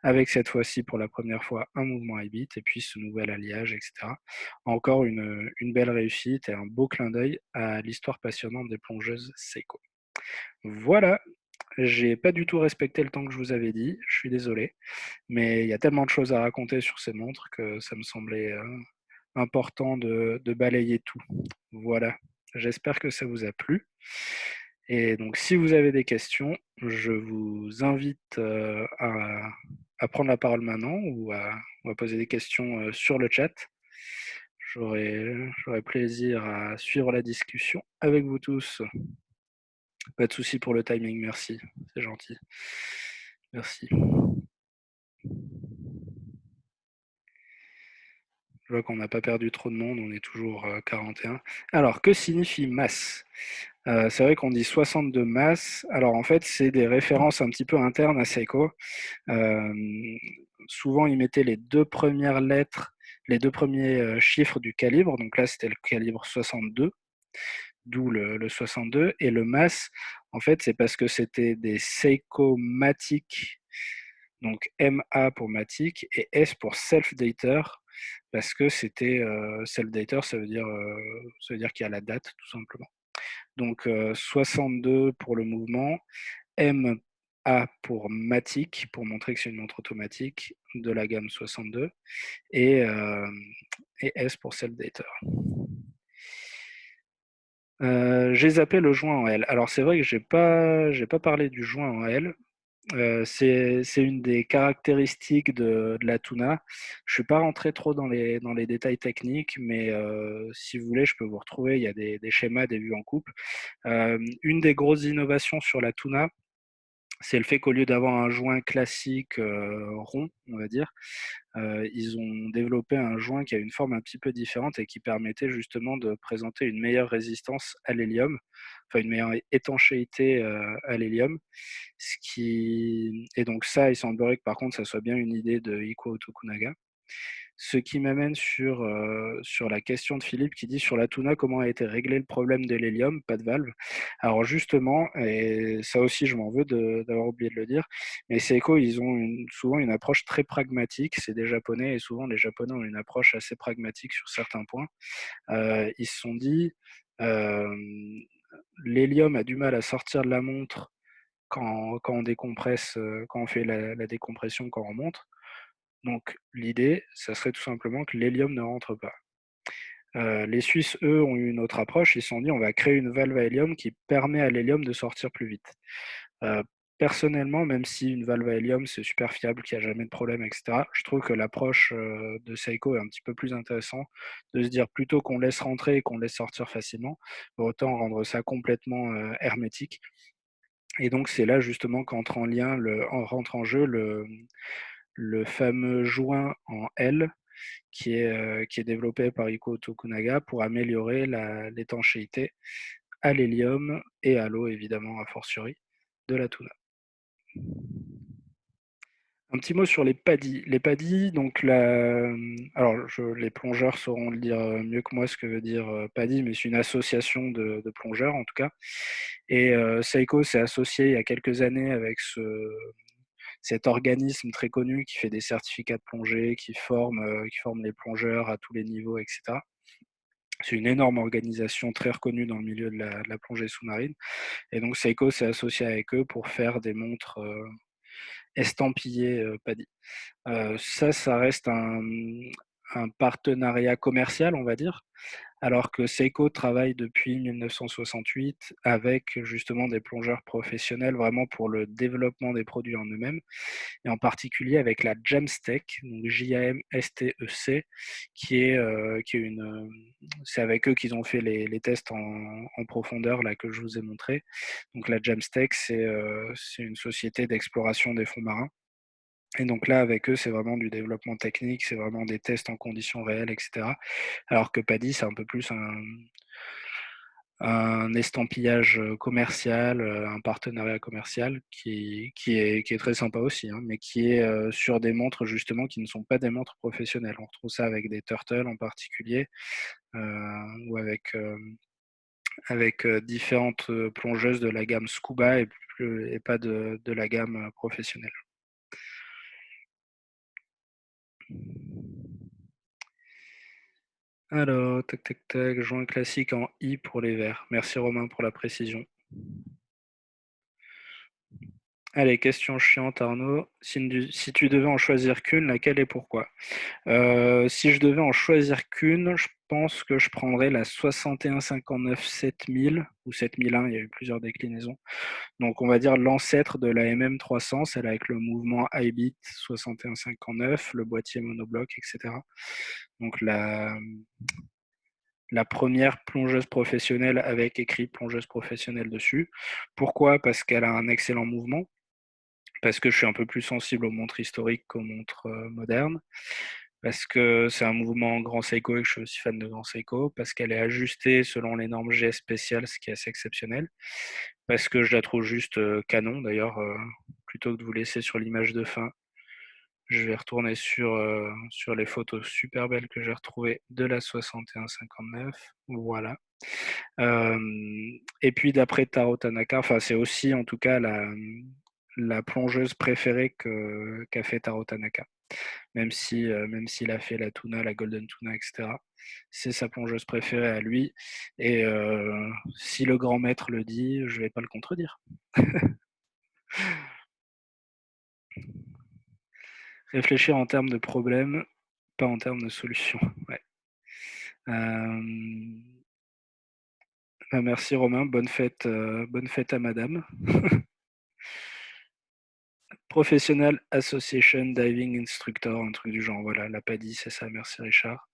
avec cette fois-ci pour la première fois un mouvement iBeat et puis ce nouvel alliage, etc. Encore une belle réussite et un beau clin d'œil à l'histoire passionnante des plongeuses Seiko. Voilà, j'ai pas du tout respecté le temps que je vous avais dit, je suis désolé, mais il y a tellement de choses à raconter sur ces montres que ça me semblait important de balayer tout. Voilà, j'espère que ça vous a plu. Et donc, si vous avez des questions, je vous invite à prendre la parole maintenant ou à poser des questions sur le chat. J'aurai plaisir à suivre la discussion avec vous tous. Pas de souci pour le timing, merci. C'est gentil. Merci. Je vois qu'on n'a pas perdu trop de monde, on est toujours 41. Alors, que signifie masse? C'est vrai qu'on dit 62 masses. Alors en fait, c'est des références un petit peu internes à Seiko. Euh, Souvent, ils mettaient les deux premières lettres, les deux premiers chiffres du calibre. Donc là, c'était le calibre 62, d'où le 62. Et le mass, en fait, c'est parce que c'était des Seiko-matic, donc MA pour Matic et S pour Self-Dater, parce que c'était Self-Dater, ça veut dire qu'il y a la date, tout simplement. Donc 62 pour le mouvement, MA pour Matic, pour montrer que c'est une montre automatique de la gamme 62, et S pour Self-Dater. J'ai zappé le joint en L. Alors c'est vrai que j'ai pas parlé du joint en L. C'est une des caractéristiques de la Tuna. Je ne suis pas rentré trop dans les détails techniques, mais si vous voulez, je peux vous retrouver. Il y a des schémas, des vues en coupe. Une des grosses innovations sur la Tuna, c'est le fait qu'au lieu d'avoir un joint classique rond, on va dire, ils ont développé un joint qui a une forme un petit peu différente et qui permettait justement de présenter une meilleure résistance à l'hélium, enfin une meilleure étanchéité à l'hélium. Et donc ça, il semblerait que par contre, ça soit bien une idée de Iko Tokunaga. Ce qui m'amène sur la question de Philippe qui dit sur la Tuna, comment a été réglé le problème de l'hélium, pas de valve. Alors justement, et ça aussi je m'en veux d'avoir oublié de le dire, mais Seiko, ils ont souvent une approche très pragmatique, c'est des Japonais, et souvent les Japonais ont une approche assez pragmatique sur certains points. Ils se sont dit, euh, l'hélium a du mal à sortir de la montre quand on décompresse, quand on fait la décompression, quand on monte. Donc l'idée, ça serait tout simplement que l'hélium ne rentre pas. Les Suisses, eux, ont eu une autre approche. Ils se sont dit, on va créer une valve à hélium qui permet à l'hélium de sortir plus vite. Euh, Personnellement, même si une valve à hélium, c'est super fiable, qu'il n'y a jamais de problème, etc., je trouve que l'approche de Seiko est un petit peu plus intéressante, de se dire plutôt qu'on laisse rentrer et qu'on laisse sortir facilement, autant rendre ça complètement hermétique. Et donc c'est là justement rentre en jeu le fameux joint en L qui est développé par Iko Tokunaga pour améliorer l'étanchéité à l'hélium et à l'eau, évidemment, a fortiori, de la tuna. Un petit mot sur les paddies. Les paddies, donc les plongeurs sauront le dire mieux que moi ce que veut dire paddy, mais c'est une association de plongeurs en tout cas. Et Seiko s'est associé il y a quelques années avec cet organisme très connu qui fait des certificats de plongée, qui forme les plongeurs à tous les niveaux, etc. C'est une énorme organisation très reconnue dans le milieu de la plongée sous-marine. Et donc Seiko s'est associé avec eux pour faire des montres estampillées PADI. Ça reste un partenariat commercial, on va dire, alors que Seiko travaille depuis 1968 avec justement des plongeurs professionnels vraiment pour le développement des produits en eux-mêmes, et en particulier avec la Jamstec, donc Jamstec, qui est c'est avec eux qu'ils ont fait les tests en profondeur là que je vous ai montré. Donc la Jamstec, c'est une société d'exploration des fonds marins. Et donc là, avec eux, c'est vraiment du développement technique, c'est vraiment des tests en conditions réelles, etc. Alors que PADI, c'est un peu plus un estampillage commercial, un partenariat commercial qui est très sympa aussi, hein, mais qui est sur des montres justement qui ne sont pas des montres professionnelles. On retrouve ça avec des Turtle en particulier, ou avec différentes plongeuses de la gamme Scuba et pas de la gamme professionnelle. Alors, tac, tac, tac, joint classique en I pour les verts. Merci Romain pour la précision. Allez, question chiante Arnaud. Si tu devais en choisir qu'une, laquelle et pourquoi? Si je devais en choisir qu'une, je pense que je prendrais la 6159 7000 ou 7001, il y a eu plusieurs déclinaisons. Donc on va dire l'ancêtre de la MM300, celle avec le mouvement iBit 6159, le boîtier monobloc, etc. Donc la première plongeuse professionnelle avec écrit plongeuse professionnelle dessus. Pourquoi? Parce qu'elle a un excellent mouvement, parce que je suis un peu plus sensible aux montres historiques qu'aux montres modernes, parce que c'est un mouvement grand Seiko et que je suis aussi fan de grand Seiko, parce qu'elle est ajustée selon les normes G spéciales, ce qui est assez exceptionnel, parce que je la trouve juste canon. D'ailleurs, plutôt que de vous laisser sur l'image de fin, je vais retourner sur les photos super belles que j'ai retrouvées de la 6159. Voilà. Et puis d'après Taro Tanaka, enfin c'est aussi en tout cas la plongeuse préférée qu'a fait Taro Tanaka, même s'il a fait la tuna, la golden tuna, etc. C'est sa plongeuse préférée à lui. Et si le grand maître le dit, je vais pas le contredire. Réfléchir en termes de problème, pas en termes de solution. Ouais. Euh, Bah, merci Romain, bonne fête à madame. Professional Association Diving Instructor, un truc du genre, voilà, l'a pas dit, c'est ça, merci Richard.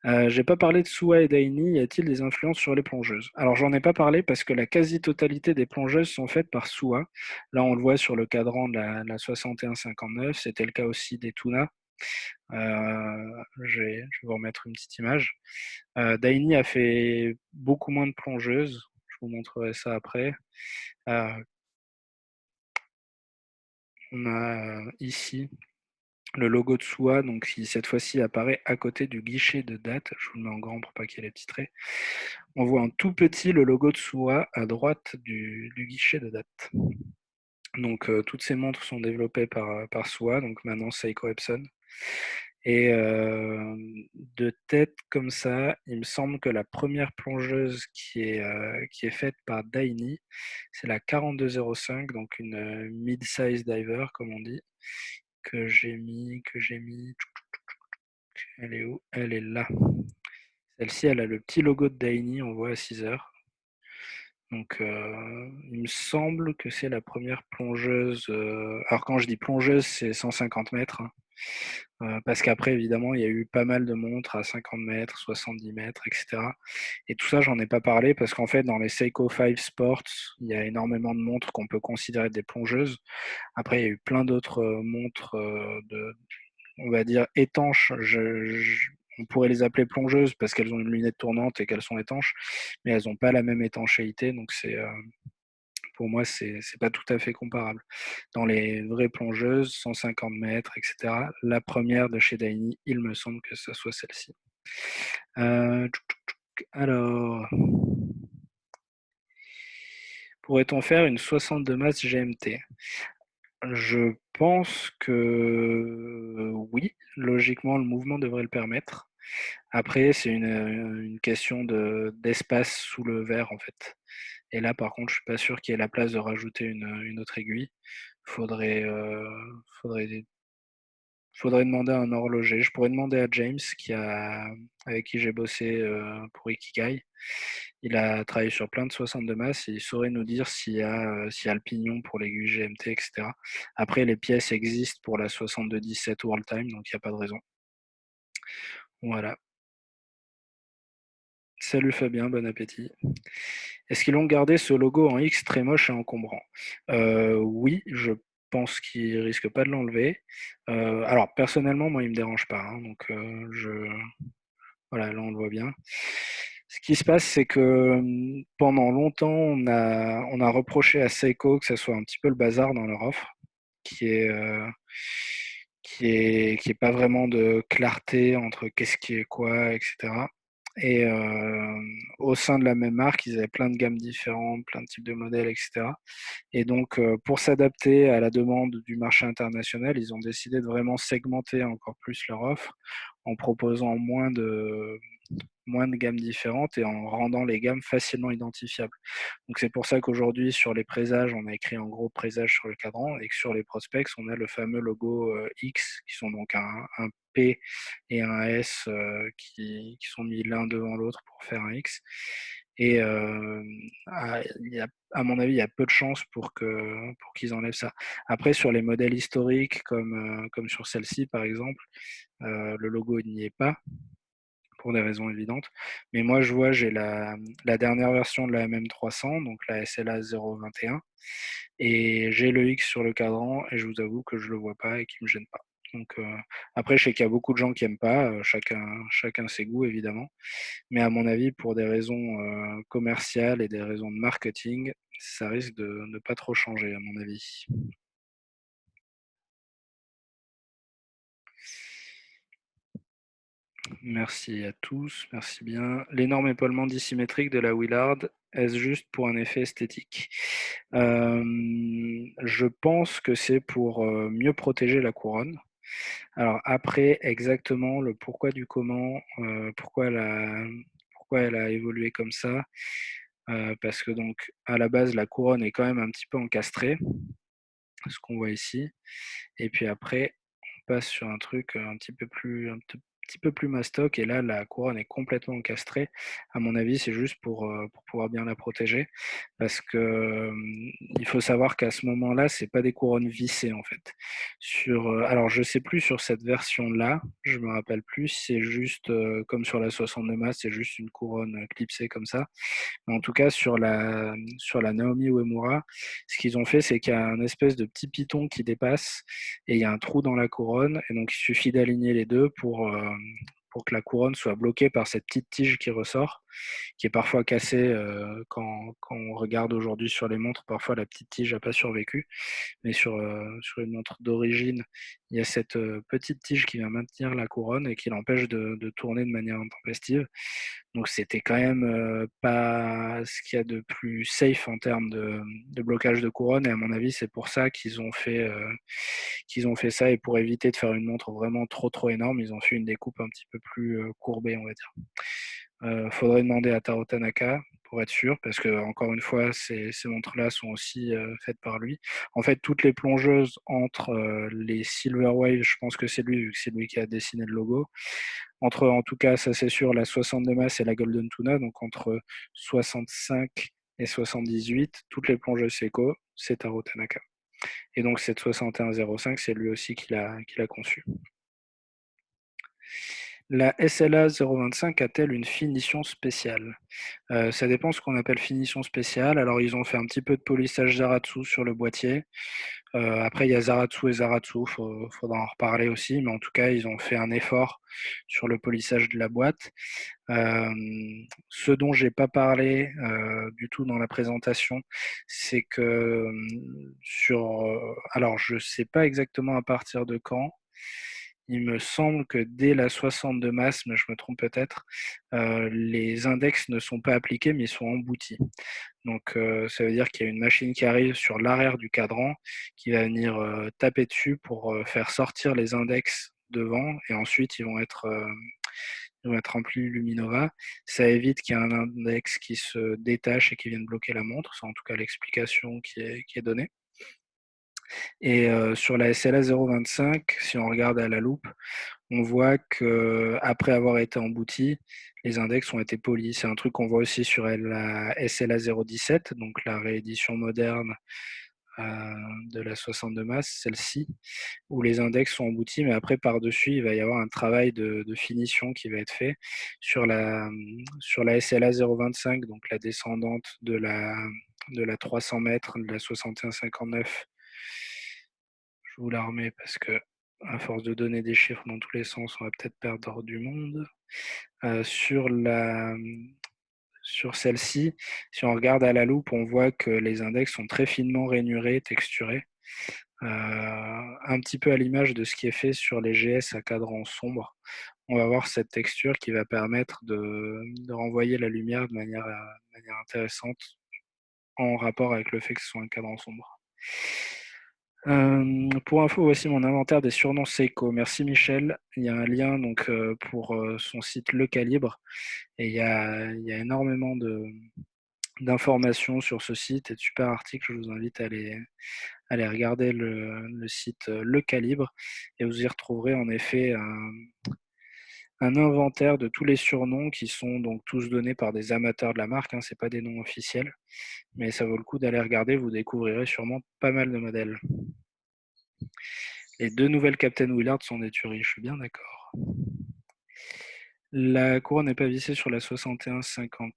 J'ai pas parlé de Suwa et d'Aini, y a-t-il des influences sur les plongeuses? Alors j'en ai pas parlé parce que la quasi-totalité des plongeuses sont faites par Suwa. Là on le voit sur le cadran de la 61-59, c'était le cas aussi des Tuna. Je vais vous remettre une petite image. Daini a fait beaucoup moins de plongeuses, je vous montrerai ça après. Euh, on a ici le logo de SUA, donc qui cette fois-ci apparaît à côté du guichet de date. Je vous le mets en grand pour pas qu'il y ait les petits traits. On voit en tout petit le logo de SUA à droite du guichet de date. Donc toutes ces montres sont développées par SUA, donc maintenant Seiko Epson. Et de tête comme ça, il me semble que la première plongeuse qui est faite par Daini, c'est la 4205, donc une mid-size diver comme on dit, que j'ai mis. Elle est où? Elle est là. Celle-ci, elle a le petit logo de Daini, on voit à 6 heures. Donc, il me semble que c'est la première plongeuse. Alors, quand je dis plongeuse, c'est 150 mètres. Hein. Parce qu'après, évidemment, il y a eu pas mal de montres à 50 mètres, 70 mètres, etc. Et tout ça, j'en ai pas parlé parce qu'en fait, dans les Seiko 5 Sports, il y a énormément de montres qu'on peut considérer des plongeuses. Après, il y a eu plein d'autres montres on va dire, étanches. On pourrait les appeler plongeuses parce qu'elles ont une lunette tournante et qu'elles sont étanches, mais elles n'ont pas la même étanchéité. Donc, pour moi, c'est pas tout à fait comparable. Dans les vraies plongeuses, 150 mètres, etc., la première de chez Daini, il me semble que ce soit celle-ci. Alors, pourrait-on faire une 62 masse GMT? Je pense que oui, logiquement, le mouvement devrait le permettre. Après, c'est une question d'espace sous le verre, en fait. Et là, par contre, je suis pas sûr qu'il y ait la place de rajouter une autre aiguille. Faudrait, euh, faudrait, faudrait demander à un horloger. Je pourrais demander à James, avec qui j'ai bossé pour Ikigai. Il a travaillé sur plein de 62 masses et il saurait nous dire s'il y a le pignon pour l'aiguille GMT, etc. Après, les pièces existent pour la 62-17 World Time, donc il n'y a pas de raison. Voilà. Salut Fabien, bon appétit. Est-ce qu'ils ont gardé ce logo en X très moche et encombrant? Oui, je pense qu'ils risquent pas de l'enlever. Alors personnellement, moi, il me dérange pas, hein, donc voilà, là on le voit bien. Ce qui se passe, c'est que pendant longtemps, on a reproché à Seiko que ce soit un petit peu le bazar dans leur offre, qui est, euh, qui est pas vraiment de clarté entre qu'est-ce qui est quoi, etc. Et au sein de la même marque, ils avaient plein de gammes différentes, plein de types de modèles, etc. Et donc, pour s'adapter à la demande du marché international, ils ont décidé de vraiment segmenter encore plus leur offre en proposant moins de gammes différentes et en rendant les gammes facilement identifiables. Donc c'est pour ça qu'aujourd'hui, sur les présages, on a écrit en gros présage sur le cadran et que sur les prospects, on a le fameux logo X, qui sont donc un P et un S qui sont mis l'un devant l'autre pour faire un X. Et à mon avis, il y a peu de chances pour qu'ils enlèvent ça. Après, sur les modèles historiques, comme sur celle-ci par exemple, le logo n'y est pas pour des raisons évidentes. Mais moi, je vois, j'ai la dernière version de la MM300, donc la SLA 021, et j'ai le X sur le cadran, et je vous avoue que je le vois pas et qu'il me gêne pas. Donc après, je sais qu'il y a beaucoup de gens qui aiment pas, chacun ses goûts évidemment, mais à mon avis, pour des raisons commerciales et des raisons de marketing, ça risque de ne pas trop changer à mon avis. Merci à tous, merci bien. L'énorme épaulement dissymétrique de la Willard, est-ce juste pour un effet esthétique? Je pense que c'est pour mieux protéger la couronne. Alors après, exactement le pourquoi du comment, pourquoi elle a évolué comme ça, parce que donc à la base la couronne est quand même un petit peu encastrée, ce qu'on voit ici, et puis après on passe sur un truc un petit peu plus petit peu plus mastoc et là, la couronne est complètement encastrée. À mon avis, c'est juste pour pouvoir bien la protéger parce que, il faut savoir qu'à ce moment-là, c'est pas des couronnes vissées, en fait. Alors je sais plus sur cette version-là, je me rappelle plus, c'est juste, comme sur la 62 Mas, c'est juste une couronne, clipsée comme ça. Mais en tout cas, sur la Naomi Uemura, ce qu'ils ont fait, c'est qu'il y a un espèce de petit piton qui dépasse et il y a un trou dans la couronne. Et donc, il suffit d'aligner les deux pour que la couronne soit bloquée par cette petite tige qui ressort, qui est parfois cassée quand on regarde aujourd'hui sur les montres. Parfois, la petite tige n'a pas survécu. Mais sur une montre d'origine, il y a cette petite tige qui vient maintenir la couronne et qui l'empêche de tourner de manière intempestive. Donc c'était quand même pas ce qu'il y a de plus safe en termes de blocage de couronne. Et à mon avis, c'est pour ça qu'ils ont fait ça. Et pour éviter de faire une montre vraiment trop trop énorme, ils ont fait une découpe un petit peu plus courbée, on va dire. Faudrait demander à Taro Tanaka pour être sûr, parce que encore une fois, ces montres-là sont aussi faites par lui. En fait, toutes les plongeuses entre les Silver Wave, je pense que c'est lui, vu que c'est lui qui a dessiné le logo. Entre, en tout cas, ça c'est sûr, la 62 Mas et la Golden Tuna, donc entre 65 et 78, toutes les plongeuses Seiko, c'est Taro Tanaka. Et donc cette 6105, c'est lui aussi qui l'a conçue. La SLA 025 a-t-elle une finition spéciale? Ça dépend ce qu'on appelle finition spéciale. Alors, ils ont fait un petit peu de polissage Zaratsu sur le boîtier. Après, il y a Zaratsu et Zaratsu, faudra en reparler aussi. Mais en tout cas, ils ont fait un effort sur le polissage de la boîte. Ce dont j'ai pas parlé du tout dans la présentation, c'est que alors, je sais pas exactement à partir de quand. Il me semble que dès la 62 Mas, mais je me trompe peut-être, les index ne sont pas appliqués, mais ils sont emboutis. Donc, ça veut dire qu'il y a une machine qui arrive sur l'arrière du cadran qui va venir taper dessus pour faire sortir les index devant et ensuite ils vont être remplis Luminova. Ça évite qu'il y ait un index qui se détache et qui vienne bloquer la montre. C'est en tout cas l'explication qui est donnée. Et sur la SLA 025, si on regarde à la loupe, on voit qu'après avoir été emboutis, les index ont été polis. C'est un truc qu'on voit aussi sur la SLA 017, donc la réédition moderne de la 62 Mas, celle-ci, où les index sont emboutis, mais après, par-dessus, il va y avoir un travail de finition qui va être fait sur la SLA 025, donc la descendante de la 300 mètres, de la 6159. Je vous la remets parce que, à force de donner des chiffres dans tous les sens, on va peut-être perdre du monde. Sur celle-ci, si on regarde à la loupe, on voit que les index sont très finement rainurés, texturés, un petit peu à l'image de ce qui est fait sur les GS à cadran sombre. On va avoir cette texture qui va permettre de renvoyer la lumière de manière intéressante en rapport avec le fait que ce soit un cadran sombre. Pour info, voici mon inventaire des surnoms Seiko. Merci Michel. Il y a un lien donc pour son site Le Calibre et il y a énormément d'informations sur ce site et de super articles. Je vous invite à aller regarder le site Le Calibre et vous y retrouverez en effet un inventaire de tous les surnoms qui sont donc tous donnés par des amateurs de la marque. C'est pas des noms officiels, mais ça vaut le coup d'aller regarder. Vous découvrirez sûrement pas mal de modèles. Les 2 nouvelles Captain Willard sont des tueries, je suis bien d'accord. La couronne n'est pas vissée sur la 6150,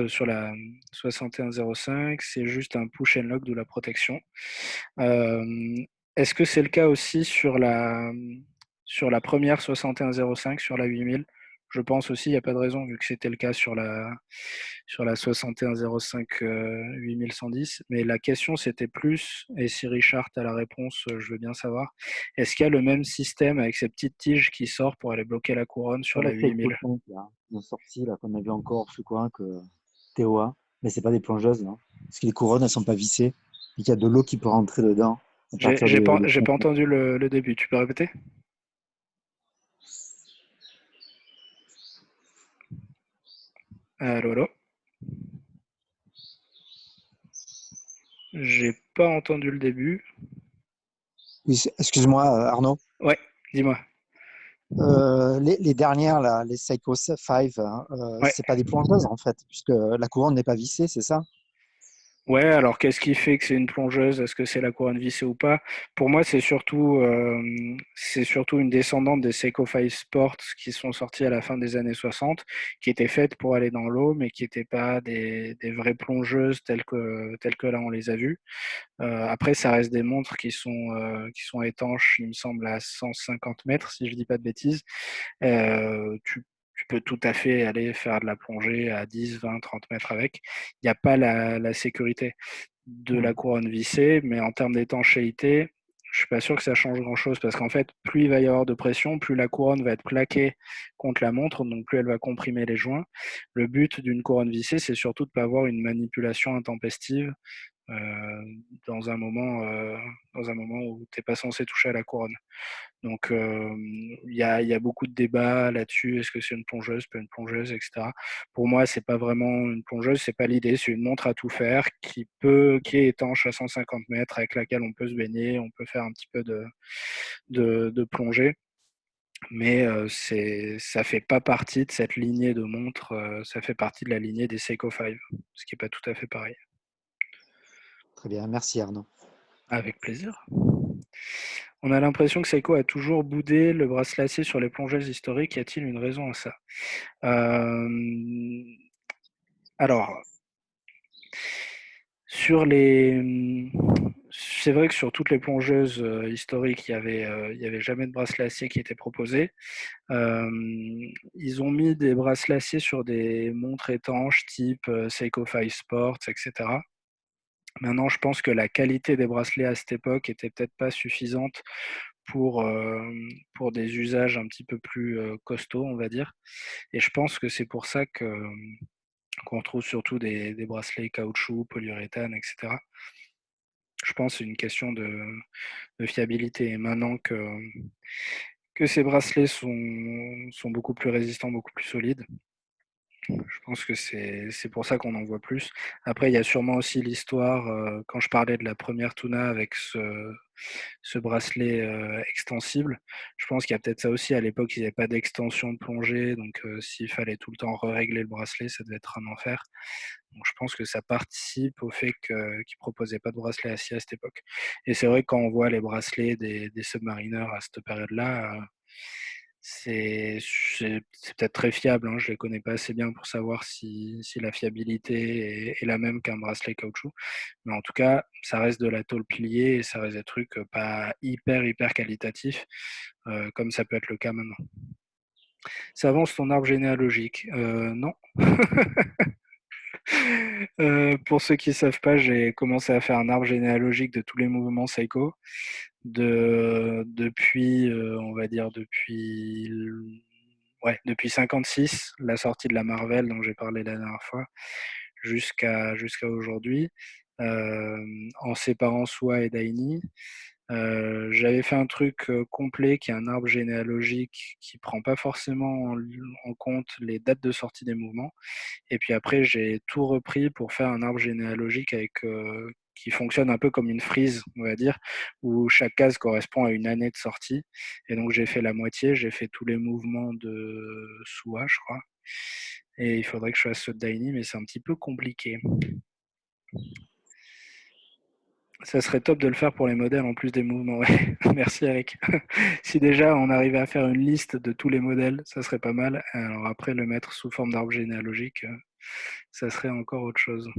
sur la 6105, c'est juste un push and lock de la protection. Est-ce que c'est le cas aussi sur la première 6105, sur la 8000? Je pense aussi, il n'y a pas de raison, vu que c'était le cas sur la 6105 8110. Mais la question, c'était plus, et si Richard a la réponse, je veux bien savoir, est-ce qu'il y a le même système avec ces petites tiges qui sortent pour aller bloquer la couronne sur Pas la la Seiko 8000? 5, là. Ils ont sorti, là, qu'on a vu encore, je crois, que TOA. Mais c'est pas des plongeuses, non? Parce que les couronnes, elles sont pas vissées. Et qu'il y a de l'eau qui peut rentrer dedans à J'ai partir j'ai pas, de j'ai 5 pas mètres. entendu le début, tu peux répéter? Allô, allô? J'ai pas entendu le début. Oui, excuse-moi, Arnaud. Ouais, dis-moi. Les dernières, là, les Seiko 5, hein, Ouais. c'est pas des plongeuses en fait, puisque la couronne n'est pas vissée, c'est ça? Ouais, alors qu'est-ce qui fait que c'est une plongeuse? Est-ce que c'est la couronne vissée ou pas? Pour moi, c'est surtout une descendante des Seiko 5 Sports qui sont sortis à la fin des années 60, qui étaient faites pour aller dans l'eau, mais qui n'étaient pas des vraies plongeuses telles que là on les a vues. Après, ça reste des montres qui sont étanches, il me semble, à 150 mètres, si je dis pas de bêtises. Tu peux tout à fait aller faire de la plongée à 10, 20, 30 mètres avec. Il n'y a pas la sécurité de la Hmm. couronne vissée, mais en termes d'étanchéité, je suis pas sûr que ça change grand-chose parce qu'en fait, plus il va y avoir de pression, plus la couronne va être plaquée contre la montre, donc plus elle va comprimer les joints. Le but d'une couronne vissée, c'est surtout de ne pas avoir une manipulation intempestive euh, dans un moment, euh, dans un moment où tu n'es pas censé toucher à la couronne. Donc, il y a beaucoup de débats là-dessus. Est-ce que c'est une plongeuse, pas une plongeuse, etc. Pour moi, c'est pas vraiment une plongeuse, c'est pas l'idée. C'est une montre à tout faire qui est étanche à 150 mètres, avec laquelle on peut se baigner, on peut faire un petit peu de plongée. Mais ça fait pas partie de cette lignée de montres. Ça fait partie de la lignée des Seiko 5, ce qui est pas tout à fait pareil. Très bien, merci Arnaud. Avec plaisir. On a l'impression que Seiko a toujours boudé le bracelet acier sur les plongeuses historiques. Y a-t-il une raison à ça? Euh, alors, sur les, c'est vrai que sur toutes les plongeuses historiques, il y avait jamais de bracelet acier qui était proposé. Euh, Ils ont mis des bracelets acier sur des montres étanches type Seiko 5 Sports, etc. Maintenant, je pense que la qualité des bracelets à cette époque était peut-être pas suffisante pour, euh, pour des usages un petit peu plus costauds, on va dire. Et je pense que c'est pour ça qu'on retrouve surtout des bracelets caoutchouc, polyuréthane, etc. Je pense que c'est une question de fiabilité. Et maintenant que ces bracelets sont beaucoup plus résistants, beaucoup plus solides, je pense que c'est pour ça qu'on en voit plus. Après, il y a sûrement aussi l'histoire, quand je parlais de la première Tuna avec ce bracelet extensible, je pense qu'il y a peut-être ça aussi. À l'époque, il n'y avait pas d'extension de plongée, donc s'il fallait tout le temps régler le bracelet, ça devait être un enfer. Donc je pense que ça participe au fait qu'ils ne proposaient pas de bracelet acier à cette époque. Et c'est vrai que quand on voit les bracelets des submarineurs à cette période-là, c'est peut-être très fiable, hein, je ne les connais pas assez bien pour savoir si la fiabilité est la même qu'un bracelet caoutchouc. Mais en tout cas, ça reste de la tôle pliée et ça reste des trucs pas hyper qualitatifs, comme ça peut être le cas maintenant. Ça avance ton arbre généalogique. Non. Pour ceux qui ne savent pas, j'ai commencé à faire un arbre généalogique de tous les mouvements Psycho, depuis, on va dire, depuis 56, la sortie de la Marvel dont j'ai parlé la dernière fois, jusqu'à aujourd'hui, en séparant Soi et Daini. J'avais fait un truc complet qui est un arbre généalogique qui prend pas forcément en compte les dates de sortie des mouvements. Et puis après, j'ai tout repris pour faire un arbre généalogique qui fonctionne un peu comme une frise, on va dire, où chaque case correspond à une année de sortie. Et donc j'ai fait la moitié, j'ai fait tous les mouvements de Sua, je crois. Et il faudrait que je fasse ceux de Daini, mais c'est un petit peu compliqué. Ça serait top de le faire pour les modèles en plus des mouvements. Ouais. Merci Eric. Si déjà on arrivait à faire une liste de tous les modèles, ça serait pas mal. Alors après, le mettre sous forme d'arbre généalogique, ça serait encore autre chose.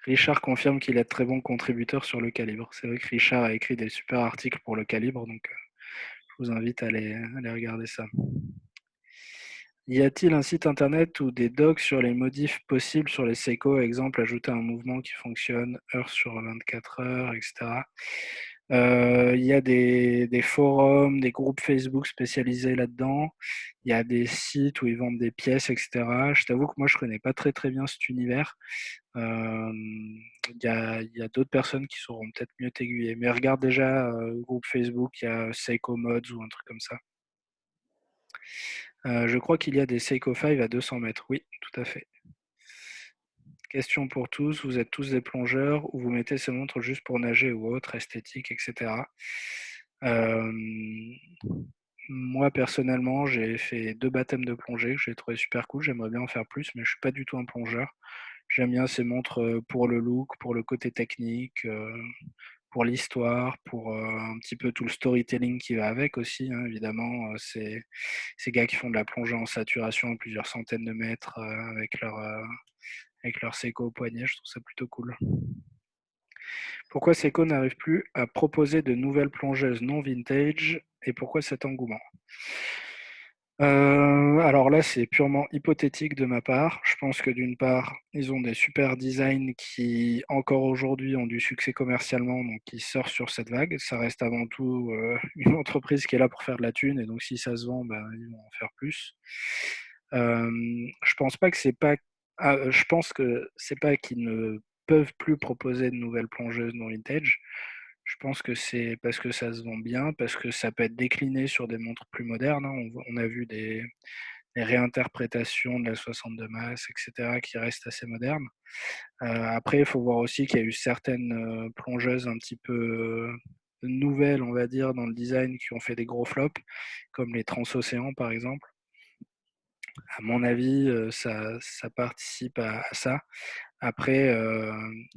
Richard confirme qu'il est très bon contributeur sur le calibre. C'est vrai que Richard a écrit des super articles pour le calibre, donc je vous invite à aller regarder ça. Y a-t-il un site internet ou des docs sur les modifs possibles sur les Seiko, exemple ajouter un mouvement qui fonctionne heure sur 24 heures, etc. Il y a des forums, des groupes Facebook spécialisés là-dedans. Il y a des sites où ils vendent des pièces, etc. Je t'avoue que moi, je connais pas très bien cet univers. Il y a d'autres personnes qui sauront peut-être mieux t'aiguiller. Mais regarde déjà le groupe Facebook, il y a Seiko Mods ou un truc comme ça. Je crois qu'il y a des Seiko 5 à 200 mètres. Oui, tout à fait. Question pour tous, vous êtes tous des plongeurs ou vous mettez ces montres juste pour nager ou autre, esthétique, etc. Moi, personnellement, j'ai fait 2 baptêmes de plongée que j'ai trouvé super cool. J'aimerais bien en faire plus, mais je suis pas du tout un plongeur. J'aime bien ces montres pour le look, pour le côté technique, pour l'histoire, pour un petit peu tout le storytelling qui va avec aussi, hein, évidemment. Ces gars qui font de la plongée en saturation à plusieurs centaines de mètres avec leur Seiko au poignet, je trouve ça plutôt cool. Pourquoi Seiko n'arrive plus à proposer de nouvelles plongeuses non vintage et pourquoi cet engouement? Alors là, c'est purement hypothétique de ma part. Je pense que d'une part, ils ont des super designs qui, encore aujourd'hui, ont du succès commercialement, donc qui sortent sur cette vague. Ça reste avant tout une entreprise qui est là pour faire de la thune, et donc si ça se vend, ben, ils vont en faire plus. Je pense pas que c'est pas. Je pense que c'est pas qu'ils ne peuvent plus proposer de nouvelles plongeuses non vintage. Je pense que c'est parce que ça se vend bien, parce que ça peut être décliné sur des montres plus modernes, hein. On a vu des réinterprétations de la 62 Mass, etc., qui restent assez modernes. Après, il faut voir aussi qu'il y a eu certaines plongeuses un petit peu nouvelles, on va dire, dans le design, qui ont fait des gros flops, comme les Transocéans, par exemple. À mon avis, ça participe à ça. Après,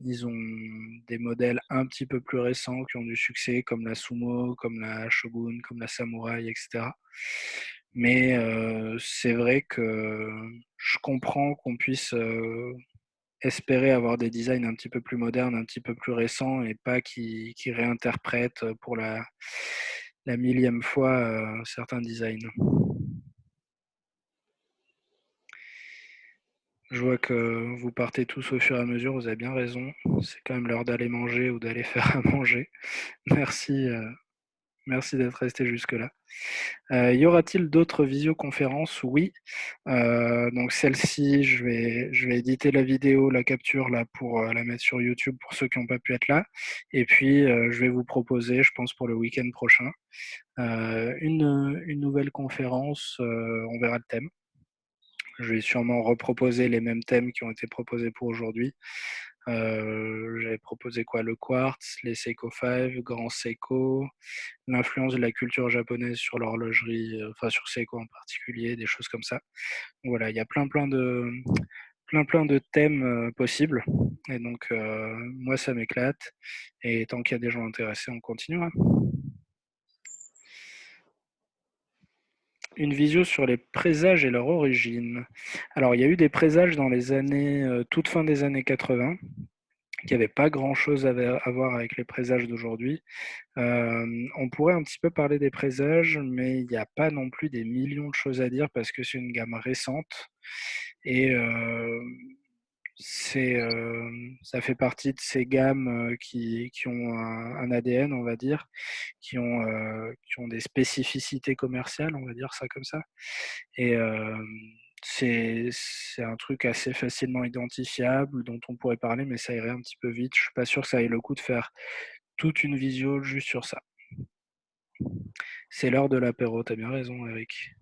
ils ont des modèles un petit peu plus récents qui ont du succès, comme la Sumo, comme la Shogun, comme la Samurai, etc. Mais c'est vrai que je comprends qu'on puisse espérer avoir des designs un petit peu plus modernes, un petit peu plus récents, et pas qui réinterprètent pour la millième fois certains designs. Je vois que vous partez tous au fur et à mesure, vous avez bien raison. C'est quand même l'heure d'aller manger ou d'aller faire à manger. Merci, merci d'être resté jusque-là. Y aura-t-il d'autres visioconférences? Oui. Donc celle-ci, je vais éditer la vidéo, la capture là pour la mettre sur YouTube pour ceux qui n'ont pas pu être là. Et puis je vais vous proposer, je pense pour le week-end prochain, une nouvelle conférence. On verra le thème. Je vais sûrement reproposer les mêmes thèmes qui ont été proposés pour aujourd'hui. J'avais proposé quoi? Le quartz, les Seiko 5, Grand Seiko, l'influence de la culture japonaise sur l'horlogerie, enfin sur Seiko en particulier, des choses comme ça. Donc voilà, il y a plein de thèmes possibles. Et donc moi ça m'éclate. Et tant qu'il y a des gens intéressés, on continuera. Une visio sur les présages et leur origine. Alors, il y a eu des présages dans les années, toute fin des années 80, qui n'avaient pas grand-chose à voir avec les présages d'aujourd'hui. On pourrait un petit peu parler des présages, mais il n'y a pas non plus des millions de choses à dire parce que c'est une gamme récente. Et ça fait partie de ces gammes qui ont un ADN, on va dire, qui ont des spécificités commerciales, on va dire ça comme ça. Et c'est un truc assez facilement identifiable dont on pourrait parler, mais ça irait un petit peu vite. Je suis pas sûr que ça aille le coup de faire toute une visio juste sur ça. C'est l'heure de l'apéro, t'as bien raison, Eric.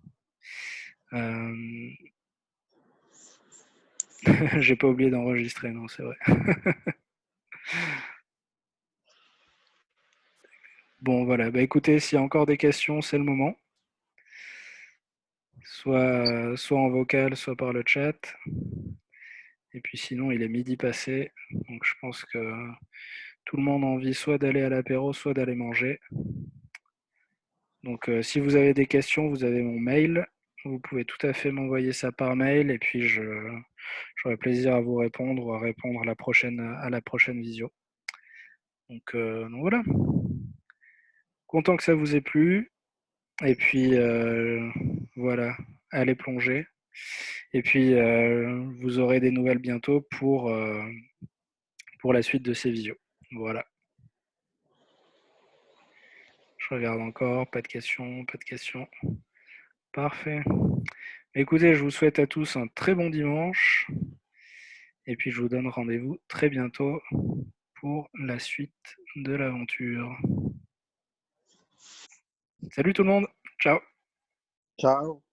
J'ai pas oublié d'enregistrer, non, c'est vrai. Bon, voilà. Bah écoutez, s'il y a encore des questions, c'est le moment. Soit en vocal, soit par le chat. Et puis sinon, il est midi passé. Donc je pense que tout le monde a envie soit d'aller à l'apéro, soit d'aller manger. Donc si vous avez des questions, vous avez mon mail. Vous pouvez tout à fait m'envoyer ça par mail et puis j'aurai plaisir à vous répondre ou à répondre à la prochaine visio. Donc voilà. Content que ça vous ait plu. Et puis voilà, allez plonger. Et puis vous aurez des nouvelles bientôt pour la suite de ces visios. Voilà. Je regarde encore, pas de questions, pas de questions. Parfait. Écoutez, je vous souhaite à tous un très bon dimanche. Et puis je vous donne rendez-vous très bientôt pour la suite de l'aventure. Salut tout le monde. Ciao. Ciao.